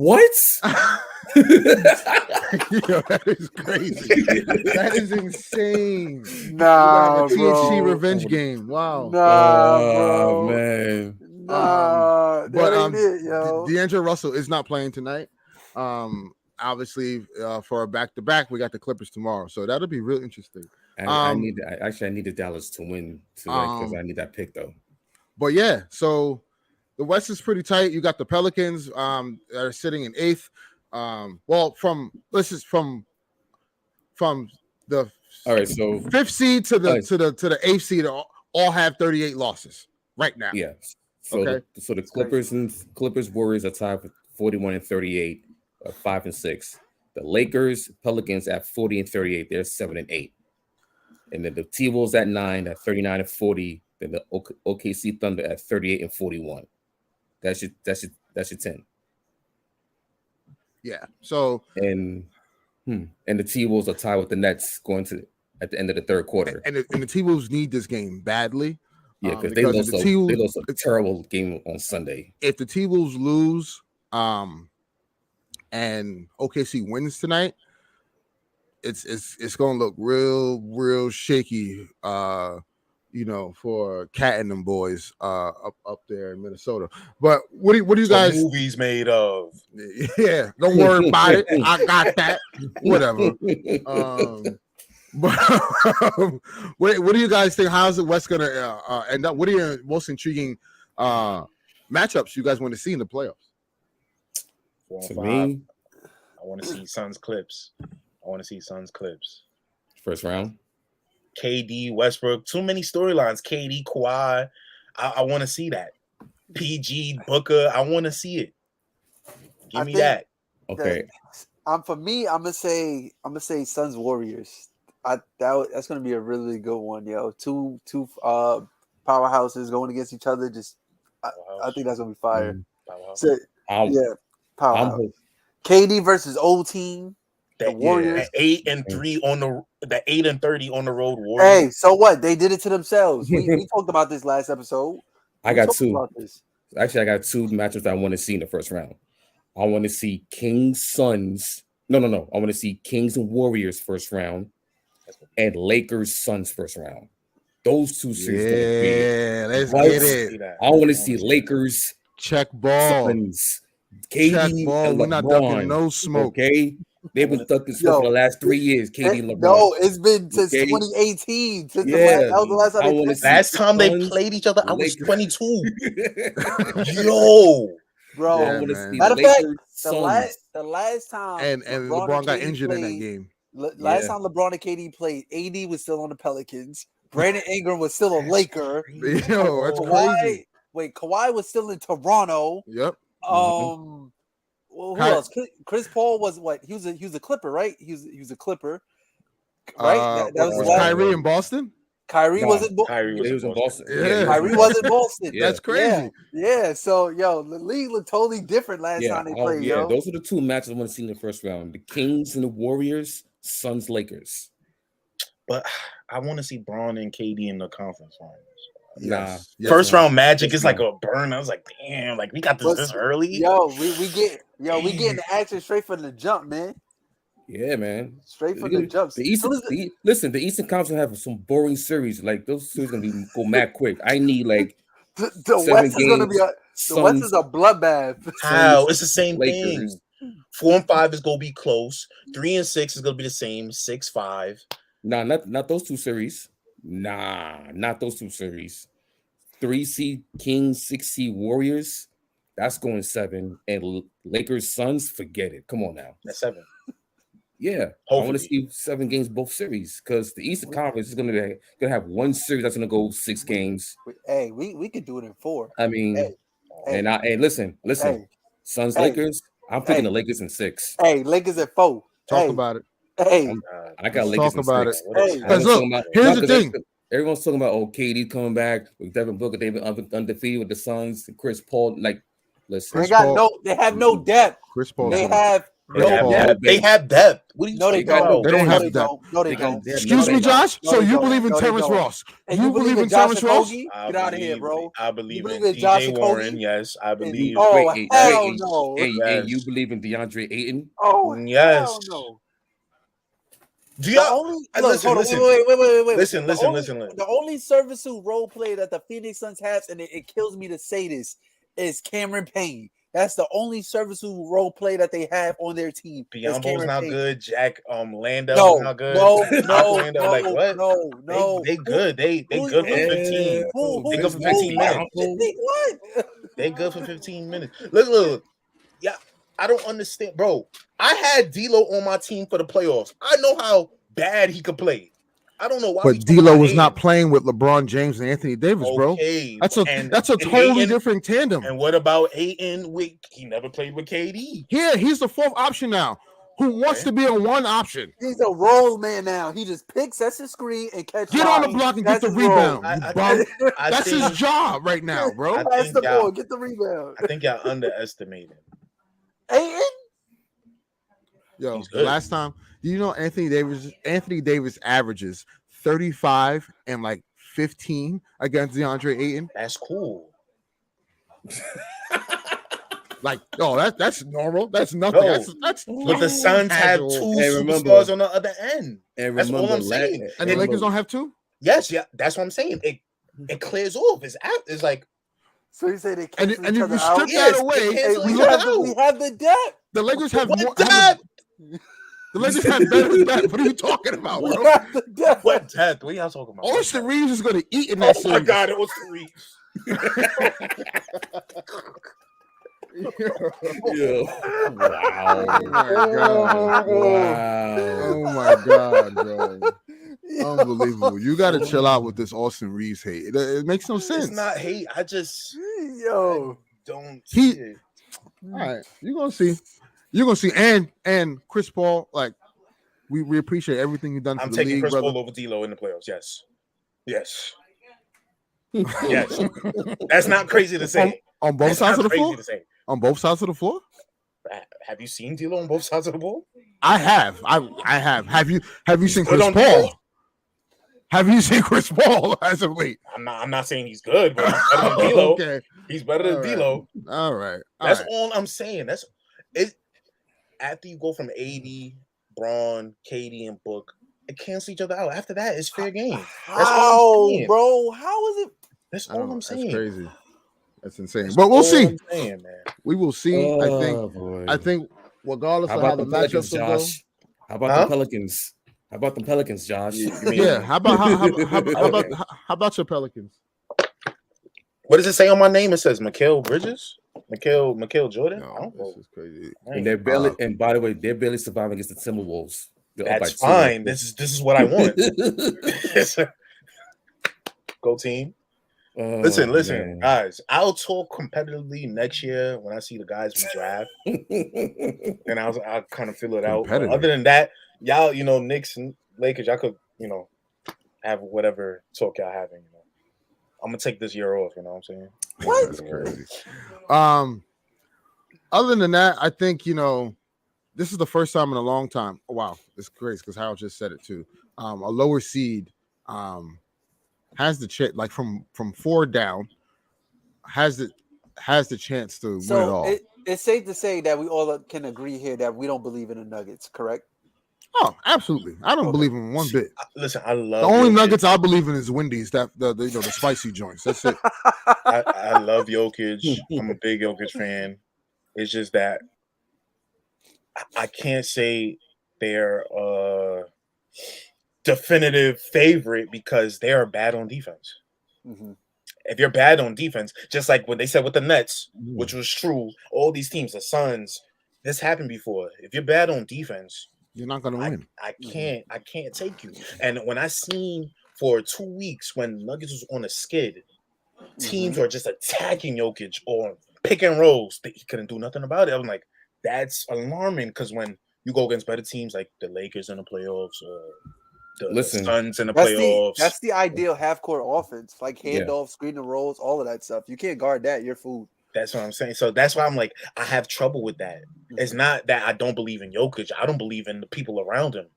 S2: that is crazy. That is insane.
S3: Nah,
S2: THT
S3: bro.
S2: revenge game. Wow.
S3: Nah, bro.
S1: Man.
S3: That ain't it, yo.
S2: D'Angelo Russell is not playing tonight. Obviously, for a back-to-back, we got the Clippers tomorrow, so that'll be real interesting.
S1: I need the Dallas to win tonight because I need that pick though.
S2: But yeah, so the West is pretty tight. You got the Pelicans that are sitting in 8th. From the
S1: all right, so
S2: 5th seed to the 8th seed all have 38 losses right now.
S1: Yeah. So the Clippers Warriors are tied with 41 and 38, 5 and 6. The Lakers Pelicans at 40 and 38, they're 7 and 8. And then the T-Wolves at 9 at 39 and 40. Then the OKC Thunder at 38 and 41. That's your 10.
S2: Yeah. So
S1: and the T-Wolves are tied with the Nets going to at the end of the third quarter.
S2: And the T-Wolves need this game badly.
S1: Yeah, because they
S2: because
S1: lost a terrible game on Sunday.
S2: If the T-Wolves lose, and OKC wins tonight, it's gonna look real shaky. For Cat and them boys up there in Minnesota. But what do you guys?
S4: Movies made of?
S2: Yeah, don't worry about it. I got that. Whatever. But what do you guys think? How's the West gonna end up? What are your most intriguing matchups you guys want to see in the playoffs?
S4: 4 and
S1: To
S4: 5.
S1: me,
S4: I want to see Suns Clips.
S1: first round.
S4: KD, Westbrook, too many storylines. KD, Kawhi, I want to see that. PG, Booker, I want to see it. Give me that.
S1: Okay.
S3: For me, I'm gonna say Suns Warriors. That's gonna be a really good one, yo. Two powerhouses going against each other. I think that's gonna be fire. So, powerhouse. KD versus old team. The Warriors.
S4: 8-3 on the 8-30 on the road. Warriors.
S3: Hey, so what? They did it to themselves. We talked about this last episode.
S1: I got two. Actually, I got two matchups that I want to see in the first round. I want to see Kings Suns. No. I want to see Kings and Warriors first round, and Lakers Suns first round. Those two series.
S2: Yeah, let's get it.
S1: I want to see Lakers
S2: check ball.
S1: Suns. KD
S2: check ball.
S1: And
S2: We're not ducking no smoke.
S1: Okay. They've been ducking smoke for the last 3 years. KD and LeBron.
S3: No, it's been since 2018. Since the
S4: last time they played each other, I was 22. Yo,
S3: bro.
S2: Yeah,
S3: matter of fact, the last time
S2: and LeBron got injured in that game.
S3: Last time LeBron and KD played, AD was still on the Pelicans. Brandon Ingram was still a Laker.
S2: Yo, that's crazy.
S3: Wait, Kawhi was still in Toronto.
S2: Yep.
S3: Well, who else? Chris Paul was what? He was a Clipper, right? He was a Clipper, right? That was
S2: Kyrie in Boston.
S3: Kyrie was in
S1: Boston.
S2: Yeah.
S3: Kyrie was in Boston.
S2: That's crazy.
S3: Yeah. So, the league looked totally different last time they played.
S1: Yeah, those are the two matches I want to see in the first round: the Kings and the Warriors, Suns, Lakers.
S4: But I want to see Braun and KD in the conference finals.
S2: Yes.
S4: First round Magic is like a burn. I was like, damn, like we got this early.
S3: Yo, we getting the action straight from the jump, man.
S1: Yeah, man.
S3: Straight from the jump.
S1: The Eastern Conference have some boring series. Like those series gonna go mad quick. I need like
S3: the West is gonna be the West is a bloodbath.
S4: How? It's the same thing. 4 and 5 is gonna be close. 3 and 6 is gonna be the same. 6-5.
S1: Nah, not those two series. Nah, not those two series. 3-seed Kings, 6-seed Warriors. That's going 7. And Lakers Suns, forget it. Come on now.
S4: That's 7.
S1: Yeah, hopefully. I want to see 7 games both series because the Eastern Conference is gonna have one series that's gonna go 6 games.
S3: Hey, we could do it in 4.
S1: I mean, listen, Suns Lakers. I'm picking the Lakers in 6.
S3: Hey, Lakers at 4.
S2: Talk about it.
S3: Hey,
S1: I got Lakers in 6.
S2: Because look, here's the thing.
S1: Everyone's talking about KD coming back with Devin Booker. They've been undefeated with the Suns. Chris Paul, listen,
S3: they have no depth.
S2: Chris Paul.
S4: They have depth. What do you?
S3: No, they don't.
S2: They don't have depth.
S3: No, they don't.
S2: Excuse me, Josh. So you believe in Terrence Ross?
S3: You believe in
S2: Terrence Ross?
S3: Get out of here, bro.
S4: I believe in
S3: DJ
S4: Warren. Yes, I believe.
S3: Hell no.
S1: Hey, you believe in DeAndre Ayton?
S3: Oh,
S4: yes.
S3: Hell no.
S4: Do y'all listen?
S3: Wait.
S4: Listen.
S3: The only serviceable role player that the Phoenix Suns has, and it kills me to say this, is Cameron Payne. That's the only serviceable role play that they have on their team.
S4: Biombo's not good. Jack Landell's not good.
S3: No.
S4: They good. They good for 15. They good for 15 minutes.
S3: What?
S4: They good for 15 minutes. Look. Yeah, I don't understand, bro. I had D'Lo on my team for the playoffs. I know how bad he could play. I don't know why.
S2: But D'Lo was not playing with LeBron James and Anthony Davis, bro. That's a totally different tandem.
S4: And what about Ayton? He never played with KD.
S2: Yeah, he's the 4th option now. Who wants to be a 1 option?
S3: He's a role man now. He just picks, sets the screen, and catches.
S2: Get on the block and get the rebound. That's his job right now, bro.
S3: Pass the ball, get the rebound.
S4: I think y'all underestimated
S3: Ayton.
S2: Yo, last time, Anthony Davis averages 35 and like 15 against DeAndre Ayton.
S4: That's cool.
S2: Like, oh, that's normal. That's nothing.
S4: No,
S2: That's
S4: but the Suns have
S2: casual.
S4: two
S1: And remember-
S4: superstars on the other end.
S1: And
S4: That's all
S1: remember,
S4: I'm saying.
S2: And the
S4: And
S2: Lakers don't have two?
S4: Yes, yeah, that's what I'm saying. It clears off. It's like,
S3: So you say they
S2: And
S3: cancel
S2: if
S3: each
S2: you
S3: other
S2: strip
S3: out?
S2: that
S4: Yes,
S2: away,
S4: they cancel
S3: we
S4: each other
S3: have
S4: out.
S3: we have the depth.
S2: the Lakers have
S4: What
S2: more.
S4: depth?
S2: The Lakers have better depth. What are you talking about,
S3: We
S2: bro?
S3: have the depth.
S4: What depth? What are y'all talking about?
S2: Austin Reeves is going to eat in
S4: Oh
S2: that
S4: my
S2: series.
S4: God, it was 3.
S1: Yeah. Wow.
S2: Oh
S1: Wow.
S2: my God, bro. Unbelievable. You got to chill out with this Austin Reeves hate. It makes no sense.
S4: It's not hate. I just
S3: Yo.
S4: don't
S2: He-
S4: see it.
S2: All right. You're going to see. You're going to see. And Chris Paul, like, we appreciate everything you've done for
S4: I'm
S2: the
S4: taking
S2: league,
S4: Chris
S2: brother.
S4: Paul over D'Lo in the playoffs. Yes. Yes. That's not crazy to say.
S2: On both
S4: That's
S2: sides
S4: not
S2: of the
S4: crazy
S2: floor?
S4: to say.
S2: On both sides of the floor?
S4: Have you seen D'Lo on both sides of the ball?
S2: I have. I have. Have you seen
S4: good
S2: Chris
S4: on
S2: Paul?
S4: defense?
S2: Have you seen Chris Paul as of late?
S4: I'm not saying he's good, but he's better than D'Lo.
S2: Okay.
S4: He's better than
S2: All right.
S4: D'Lo.
S2: All right.
S4: That's
S2: All right.
S4: all I'm saying. That's it. After you go from AD, Braun, KD, and Book, it cancel each other out. After that, it's fair game. That's all I'm saying.
S3: Bro? How is it?
S4: That's
S2: I don't
S4: all
S2: know.
S4: I'm
S2: That's
S4: saying.
S2: crazy. That's insane.
S4: That's
S2: But we'll
S4: all
S2: see.
S4: I'm saying, man.
S2: We will see.
S1: Boy.
S2: I think regardless
S1: How
S2: of how
S1: about
S2: the
S1: the Pelicans,
S2: matchups will go.
S1: Josh? How about
S4: Huh?
S1: the Pelicans? How about the Pelicans, Josh?
S4: You mean-
S2: Yeah. How about your Pelicans?
S4: What does it say on my name? It says Mikal Bridges, Mikal Jordan. I
S2: No,
S4: don't know.
S2: this is crazy.
S1: And they're barely. And by the way, they're barely surviving against the Timberwolves. They're up
S4: That's
S1: by 2.
S4: fine. This is what I want. Go team.
S1: Oh,
S4: Listen,
S1: man.
S4: guys. I'll talk competitively next year when I see the guys we draft, and I'll kind of feel it out. But
S2: Competitive.
S4: other than that, y'all, Knicks and Lakers, y'all could, have whatever talk y'all having. I'm gonna take this year off. You know what I'm saying?
S2: What? That's crazy. Other than that, I think this is the first time in a long time. Oh, wow, it's crazy because Harold just said it too. A lower seed has the chance, like from 4 down, has the chance to win it all.
S3: So it's safe to say that we all can agree here that we don't believe in the Nuggets, correct?
S2: Oh, absolutely. I don't believe in one bit.
S4: Listen, I love
S2: The only
S4: Jokic.
S2: Nuggets I believe in is Wendy's, that the spicy joints. That's it.
S4: I love Jokic. I'm a big Jokic fan. It's just that I can't say they're a definitive favorite because they are bad on defense.
S3: Mm-hmm.
S4: If you're bad on defense, just like what they said with the Nets, which was true, all these teams, the Suns, this happened before. If you're bad on defense,
S2: you're not gonna win.
S4: I can't take you. And when I seen for 2 weeks when Nuggets was on a skid, teams were just attacking Jokic or pick and rolls. He couldn't do nothing about it. I'm like, that's alarming because when you go against better teams like the Lakers in the playoffs or the Suns in the playoffs,
S3: that's the ideal half-court offense, like handoff, screen and rolls, all of that stuff. You can't guard that. You're food.
S4: That's what I'm saying. So that's why I'm like, I have trouble with that. It's not that I don't believe in Jokic. I don't believe in the people around him.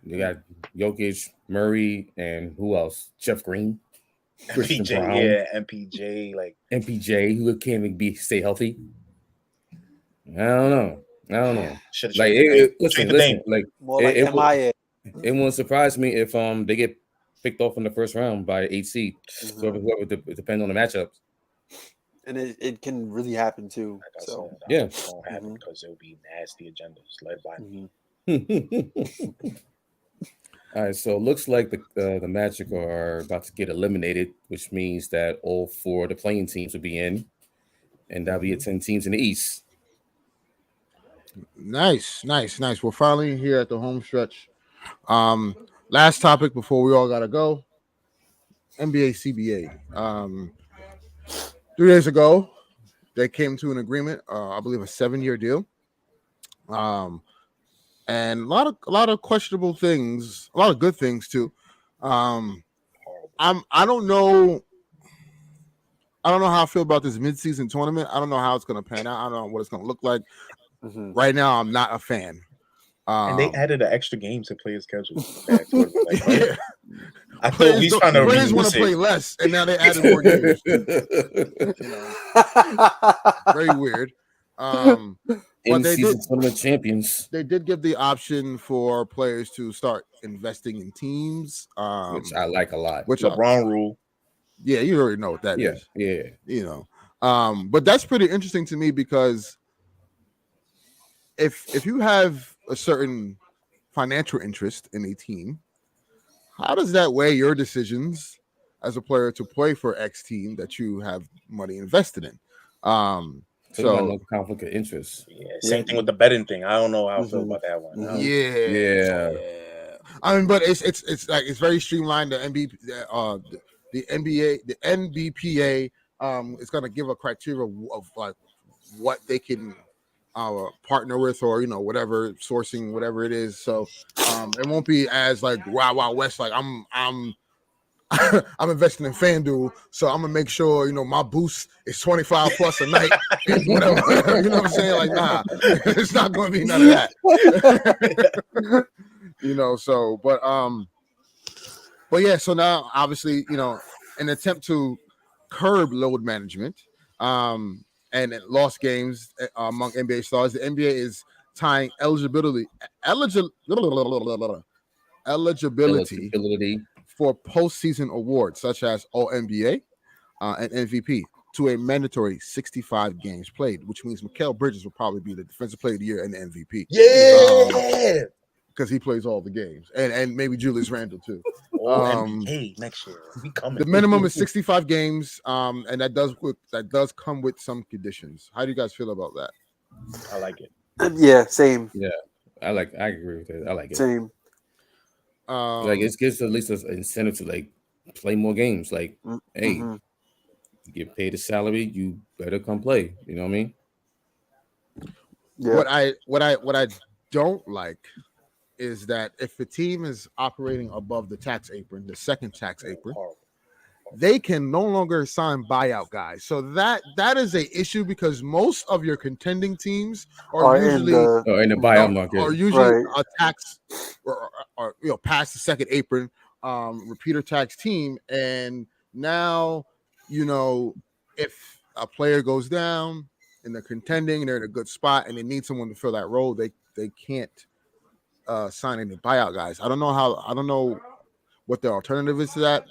S1: You got Jokic, Murray, and who else? Jeff Green, Christian
S4: MPJ,
S1: Brown.
S4: yeah, MPJ, like
S1: MPJ, who can't even stay healthy. I don't know. Like, listen. Like,
S3: more like MIA.
S1: It won't surprise me if they get picked off in the first round by 8 seed. So it depends on the matchups.
S3: And it can really happen too.
S4: Like
S3: so
S1: yeah,
S4: it won't happen because it'll be nasty agendas led by me.
S1: All right, so it looks like the Magic are about to get eliminated, which means that all 4 of the playing teams will be in, and that'll be 10 teams in the East.
S2: Nice. We're finally here at the home stretch. Last topic before we all gotta go. NBA CBA. 3 days ago, they came to an agreement. I believe a 7-year deal. And a lot of questionable things, a lot of good things too. I don't know how I feel about this mid-season tournament. I don't know how it's going to pan out. I don't know what it's going to look like. Right now, I'm not a fan.
S4: And they added an extra game to play his schedule. I thought we was trying to
S2: players want
S4: reduce
S2: to play
S4: it.
S2: less, and now they added more games. Very weird. But
S1: In-season tournament champions,
S2: they did give the option for players to start investing in teams,
S1: which I like a lot.
S2: Which
S4: LeBron rule.
S2: Yeah, you already know what that is.
S1: Yeah.
S2: But that's pretty interesting to me because if you have a certain financial interest in a team, how does that weigh your decisions as a player to play for X team that you have money invested in?
S1: So no conflict of interest.
S4: Yeah, same thing with the betting thing. I don't know how I feel about that one.
S2: Yeah. I mean, but it's like it's very streamlined. The NBA, the NBPA is going to give a criteria of like what they can partner with, or whatever sourcing, whatever it is. So it won't be as like Wild West. Like I'm I'm investing in FanDuel, so I'm gonna make sure my boost is 25 plus a night. And whatever, you know what I'm saying? Like, nah, it's not gonna be none of that. But yeah. So now, obviously, an attempt to curb load management, and lost games among NBA stars, the NBA is tying eligibility for postseason awards such as All-NBA and MVP to a mandatory 65 games played, which means Mikal Bridges will probably be the Defensive Player of the Year and the MVP.
S4: Yeah,
S2: because he plays all the games, and maybe Julius Randle too.
S4: NBA next year, we coming.
S2: The minimum is 65 games, and that does come with some conditions. How do you guys feel about that?
S4: I like it.
S3: Yeah, same.
S1: Yeah, I agree with it. I like it.
S3: Same.
S1: Like it gives at least an incentive to like play more games. Like, hey, you get paid a salary, you better come play. You know what I mean?
S3: Yeah.
S2: What I don't like is that if the team is operating above the tax apron, the second tax apron, they can no longer sign buyout guys. So that is a issue because most of your contending teams are usually
S1: in the buyout market,
S2: are usually a tax or past the second apron repeater tax team. And now if a player goes down and they're contending and they're in a good spot and they need someone to fill that role, they can't sign any buyout guys. I don't know what the alternative is to that,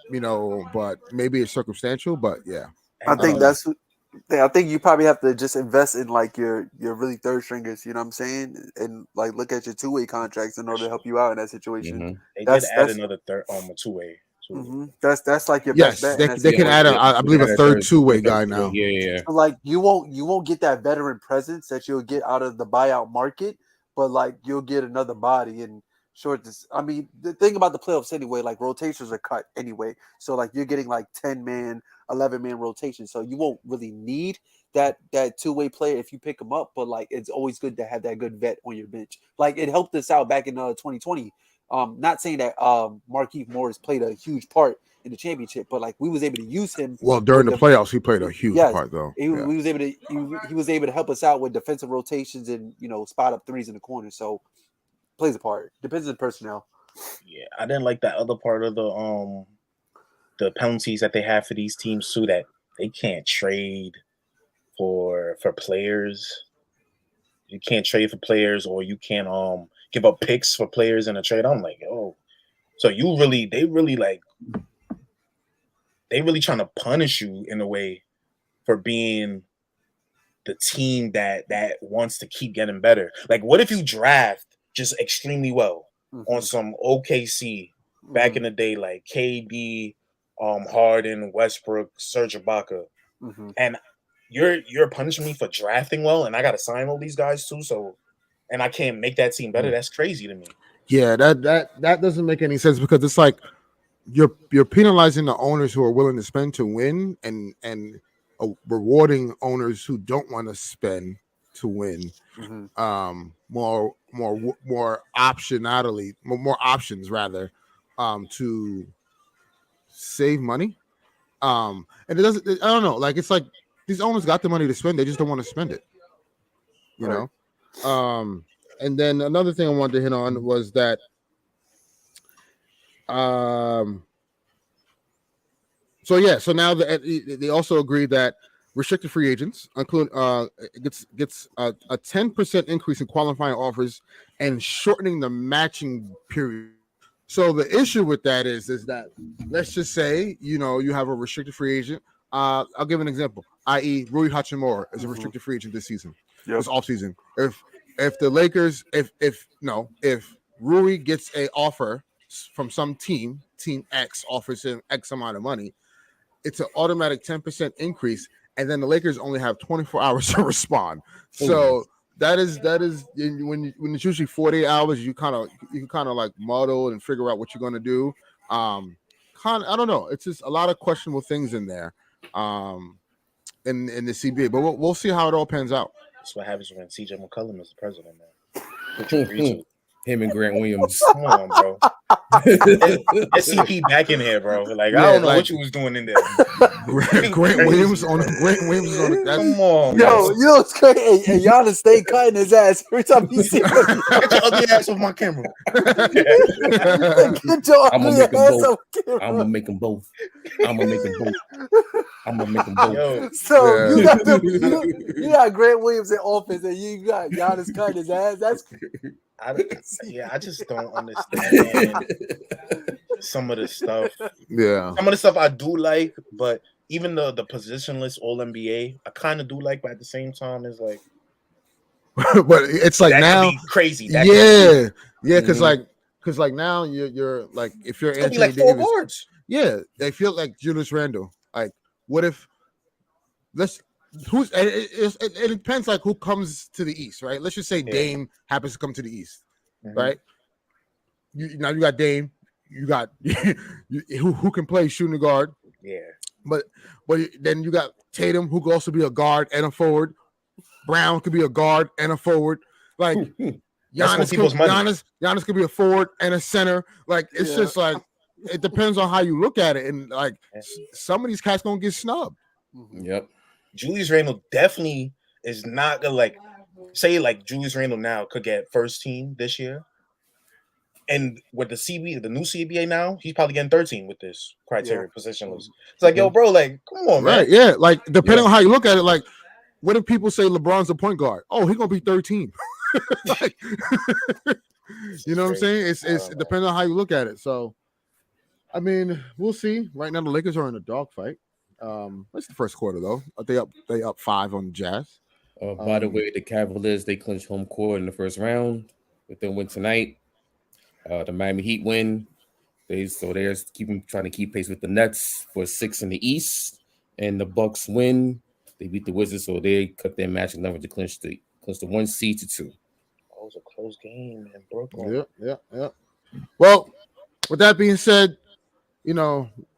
S2: but maybe it's circumstantial. But yeah,
S3: I think you probably have to just invest in like your really third stringers. You know what I'm saying? And like look at your two-way contracts in order to help you out in that situation.
S4: Mm-hmm. They did add another third a two-way.
S3: Mm-hmm. That's like your
S2: best bet. They can add I believe a third two-way guy now.
S1: Yeah.
S3: So like you won't get that veteran presence that you'll get out of the buyout market, but like you'll get another body and short this. I mean, the thing about the playoffs anyway, like rotations are cut anyway. So like you're getting like 10-man, 11-man rotation. So you won't really need that two-way player if you pick them up. But like it's always good to have that good vet on your bench. Like it helped us out back in 2020. Not saying that Markieff Morris played a huge part in the championship, but like we was able to use him.
S2: Well, during the playoffs, he played a huge part though.
S3: He was able to he was able to help us out with defensive rotations and spot up threes in the corner. So plays a part. Depends on the personnel.
S4: Yeah, I didn't like that other part of the penalties that they have for these teams too, that they can't trade for players. You can't trade for players, or you can't give up picks for players in a trade. I'm like, oh, so they really trying to punish you in a way for being the team that wants to keep getting better. Like, what if you draft just extremely well on some OKC back in the day, like KD, Harden, Westbrook, Serge Ibaka, and you're punishing me for drafting well, and I got to sign all these guys too. So, and I can't make that team better. That's crazy to me. Yeah,
S2: that doesn't make any sense because it's like you're penalizing the owners who are willing to spend to win, and rewarding owners who don't want to spend to win. More optionality, more options rather, to save money. And it doesn't. I don't know. Like it's like these owners got the money to spend, they just don't want to spend it. You know. And then another thing I wanted to hit on was that So now they also agreed that restricted free agents include gets a 10% increase in qualifying offers and shortening the matching period. So the issue with that is that, let's just say, you have a restricted free agent. I'll give an example, i.e. Rui Hachimura is a restricted free agent this season, this offseason. If the Lakers, if Rui gets a offer from some team X offers him X amount of money, it's an automatic 10% increase, and then the Lakers only have 24 hours to respond. So that is when it's usually 48 hours, you can kind of like muddle and figure out what you're going to do. I don't know. It's just a lot of questionable things in there, in the CBA. But we'll see how it all pans out.
S4: That's what happens when CJ McCollum is the president, man.
S1: Him and Grant Williams.
S4: Come on, bro. SCP back in here, bro. Like, I don't know what you was doing in there.
S2: Grant Williams on the.
S4: Come on,
S3: yo, it's crazy. And Giannis stay cutting his ass every time he see him.
S4: Get your ugly ass off my camera.
S3: Get your ugly ass off camera.
S1: I'm gonna make them both.
S4: Yo,
S3: so you got Grant Williams in offense, and you got Giannis cutting his ass. That's
S4: I just don't understand some of the stuff.
S2: Yeah,
S4: some of the stuff I do like, but even the positionless All NBA, I kind of do like, but at the same time, it's like,
S2: but it's like
S4: that
S2: now
S4: could be crazy.
S2: Because like now you're like, if you're Anthony
S4: like
S2: Davis,
S4: 4 guards.
S2: Yeah, they feel like Julius Randle. Like, what if it depends like who comes to the East, right? Let's just say Dame happens to come to the East, right? You got Dame, you got who can play shooting guard, but then you got Tatum, who could also be a guard and a forward. Brown could be a guard and a forward. Like Giannis could be a forward and a center. Like, it's just like, it depends on how you look at it, and like some of these cats gonna get snubbed.
S1: Yep.
S4: Julius Randle definitely is not gonna, like, say like Julius Randle now could get first team this year, and with the new CBA now, he's probably getting 13 with this criteria positionless. It's like, yo, bro, like, come on, man.
S2: Right? Yeah. Like, depending on how you look at it, like, what if people say LeBron's a point guard? Oh, he's gonna be 13. Like, you know what I'm saying? It's depending on how you look at it. So, I mean, we'll see. Right now, the Lakers are in a dogfight. It's the first quarter though. They up 5 on the Jazz.
S1: By the way, the Cavaliers, they clinched home court in the first round. If they win tonight, the Miami Heat win. They're trying to keep pace with the Nets for 6 in the East, and the Bucks win. They beat the Wizards, so they cut their matching number to clinch the 1 seed to 2.
S4: That was a close game in Brooklyn.
S2: Yeah. Well, with that being said,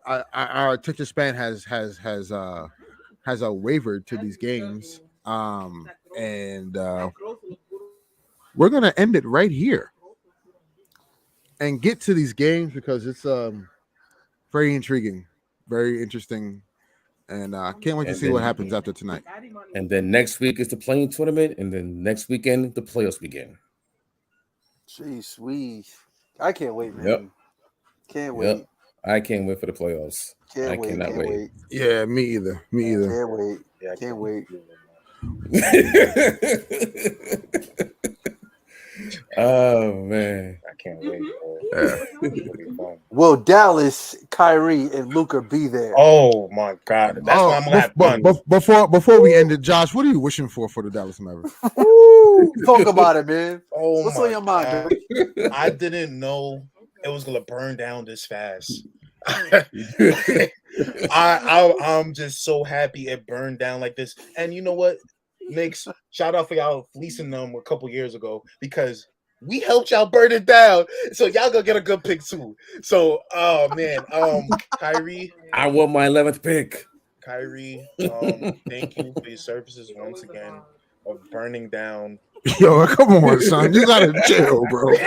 S2: our attention span has wavered to these games, and we're gonna end it right here and get to these games because it's very intriguing, very interesting, and I can't wait to see what happens after tonight.
S1: And then next week is the playing tournament, and then next weekend the playoffs begin.
S3: Jeez, I can't wait, man.
S1: Yep.
S3: Can't wait.
S1: Yep. I can't wait for the playoffs. I cannot wait.
S2: Yeah, me either.
S3: Can't wait.
S4: Yeah,
S3: Can't wait.
S1: Oh man,
S4: I can't wait. It'll be fun.
S3: Will Dallas, Kyrie, and Luka be there?
S4: Oh my God, that's why I'm gonna have fun.
S2: Before we end it, Josh, what are you wishing for the Dallas Mavericks?
S3: Talk about it, man.
S4: Oh,
S3: what's on your mind, dude?
S4: I didn't know it was gonna burn down this fast. I'm just so happy it burned down like this. And you know what, Knicks, shout out for y'all fleecing them a couple years ago because we helped y'all burn it down. So y'all gonna get a good pick too. So, oh man, Kyrie,
S1: I want my 11th pick.
S4: Kyrie, thank you for your services once again of burning down.
S2: Yo, come on, son. You gotta chill, bro. You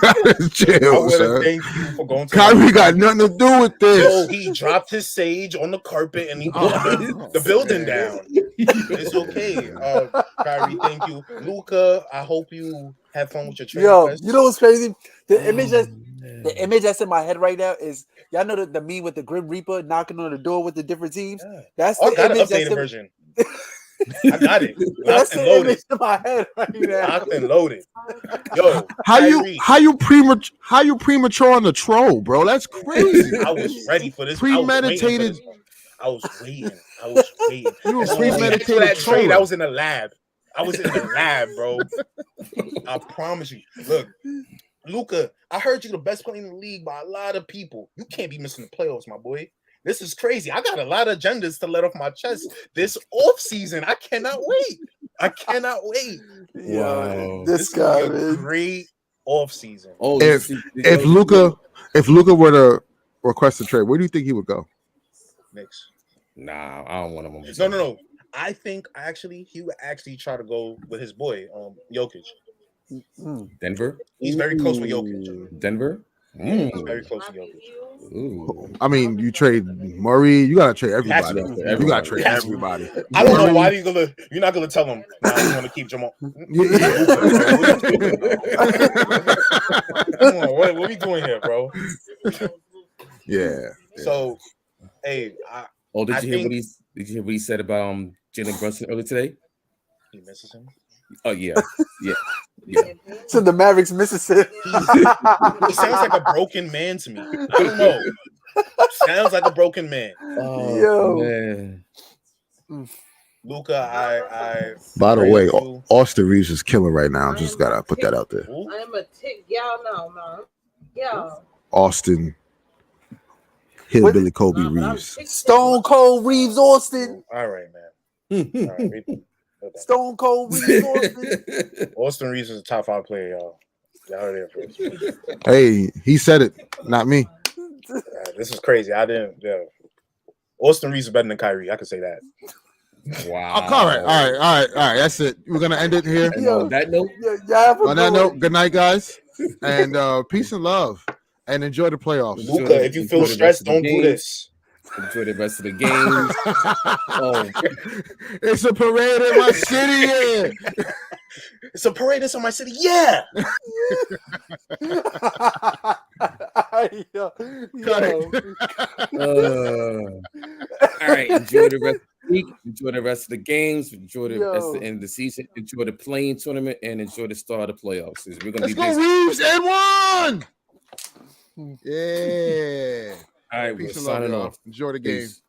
S2: gotta chill, son.
S4: Thank you for going to
S2: Kyrie got nothing to do with this.
S4: Yo, he dropped his sage on the carpet and he burned the building down. It's okay. Kyrie, thank you. Luka, I hope you have fun with your training.
S3: Yo, you know what's crazy? The image The image that's in my head right now is y'all know the meme with the Grim Reaper knocking on the door with the different teams.
S4: Yeah.
S3: That's
S4: I
S3: the
S4: got an
S3: image
S4: updated
S3: that's
S4: version. I got it.
S3: that's
S4: Locked and
S3: the
S4: loaded.
S3: image in my head right now.
S4: Locked and loaded. Yo,
S2: How
S4: Kyrie,
S2: you premature on the troll, bro? That's crazy.
S4: I was ready for this.
S2: Premeditated.
S4: I was waiting.
S2: You were
S4: As soon as he asked for
S2: premeditated
S4: that trade, I
S2: trolling.
S4: was in the lab. Bro. I promise you. Look, Luka, I heard you the best player in the league by a lot of people. You can't be missing the playoffs, my boy. This is crazy. I got a lot of agendas to let off my chest this offseason. I cannot wait.
S3: Yo,
S1: Wow.
S3: this guy,
S4: is a
S3: man.
S4: great offseason.
S1: Oh,
S2: If Luka were to request a trade, where do you think he would go?
S4: Knicks.
S1: Nah, I don't want him.
S4: No. I think he would actually try to go with his boy, Jokic.
S1: Denver.
S4: He's very close with Jokic.
S1: Denver.
S4: He's very close to Jokic.
S1: Ooh.
S2: I mean, you trade Murray, you gotta trade everybody.
S1: Everybody.
S2: You gotta trade everybody.
S4: I don't know why you're not gonna tell him. Nah, you want to keep Jamal. Come on, what are we doing here, bro?
S2: Yeah.
S4: So, hey,
S1: Did you hear what he said about Jalen Brunson earlier today?
S4: He misses him.
S1: Oh yeah.
S3: So the Mavericks, Mississippi.
S4: He sounds like a broken man to me. I don't know. Sounds like a broken man.
S1: Oh,
S3: Yo.
S1: man.
S4: Luka, I
S2: By the
S4: pray
S2: way,
S4: you-
S2: Austin Reeves is killing right now. Just gotta put that out there.
S5: I'm a tick. Y'all know, man. Y'all.
S2: Austin Hillbilly Kobe Reeves.
S3: Stone Cold Reeves Austin.
S4: All right, man. All right,
S3: Stone Cold Reeves Austin.
S4: Austin Reeves is a top 5 player, y'all. Y'all heard it first.
S2: Hey, he said it, not me.
S4: This is crazy. I didn't. Yeah. Austin Reeves is better than Kyrie. I can say that.
S1: Wow.
S2: All right. That's it. We're gonna end it here.
S1: And on that note,
S2: On that note, good night, guys, and peace and love, and enjoy the playoffs.
S4: Luka, if you feel stressed, don't do this.
S1: Enjoy the rest of the games.
S2: It's a parade in my city.
S4: It's a parade in my city. Yeah.
S1: All right. Enjoy the rest of the week. Enjoy the rest of the games. Enjoy the rest of the end of the season. Enjoy the playing tournament and enjoy the start of the playoffs. We're gonna
S2: Let's
S1: be
S2: go,
S1: busy.
S2: Reeves and one. Yeah.
S1: All right, we're
S2: Peace and love,
S1: signing
S2: y'all.
S1: off.
S2: Enjoy the game.
S1: Peace.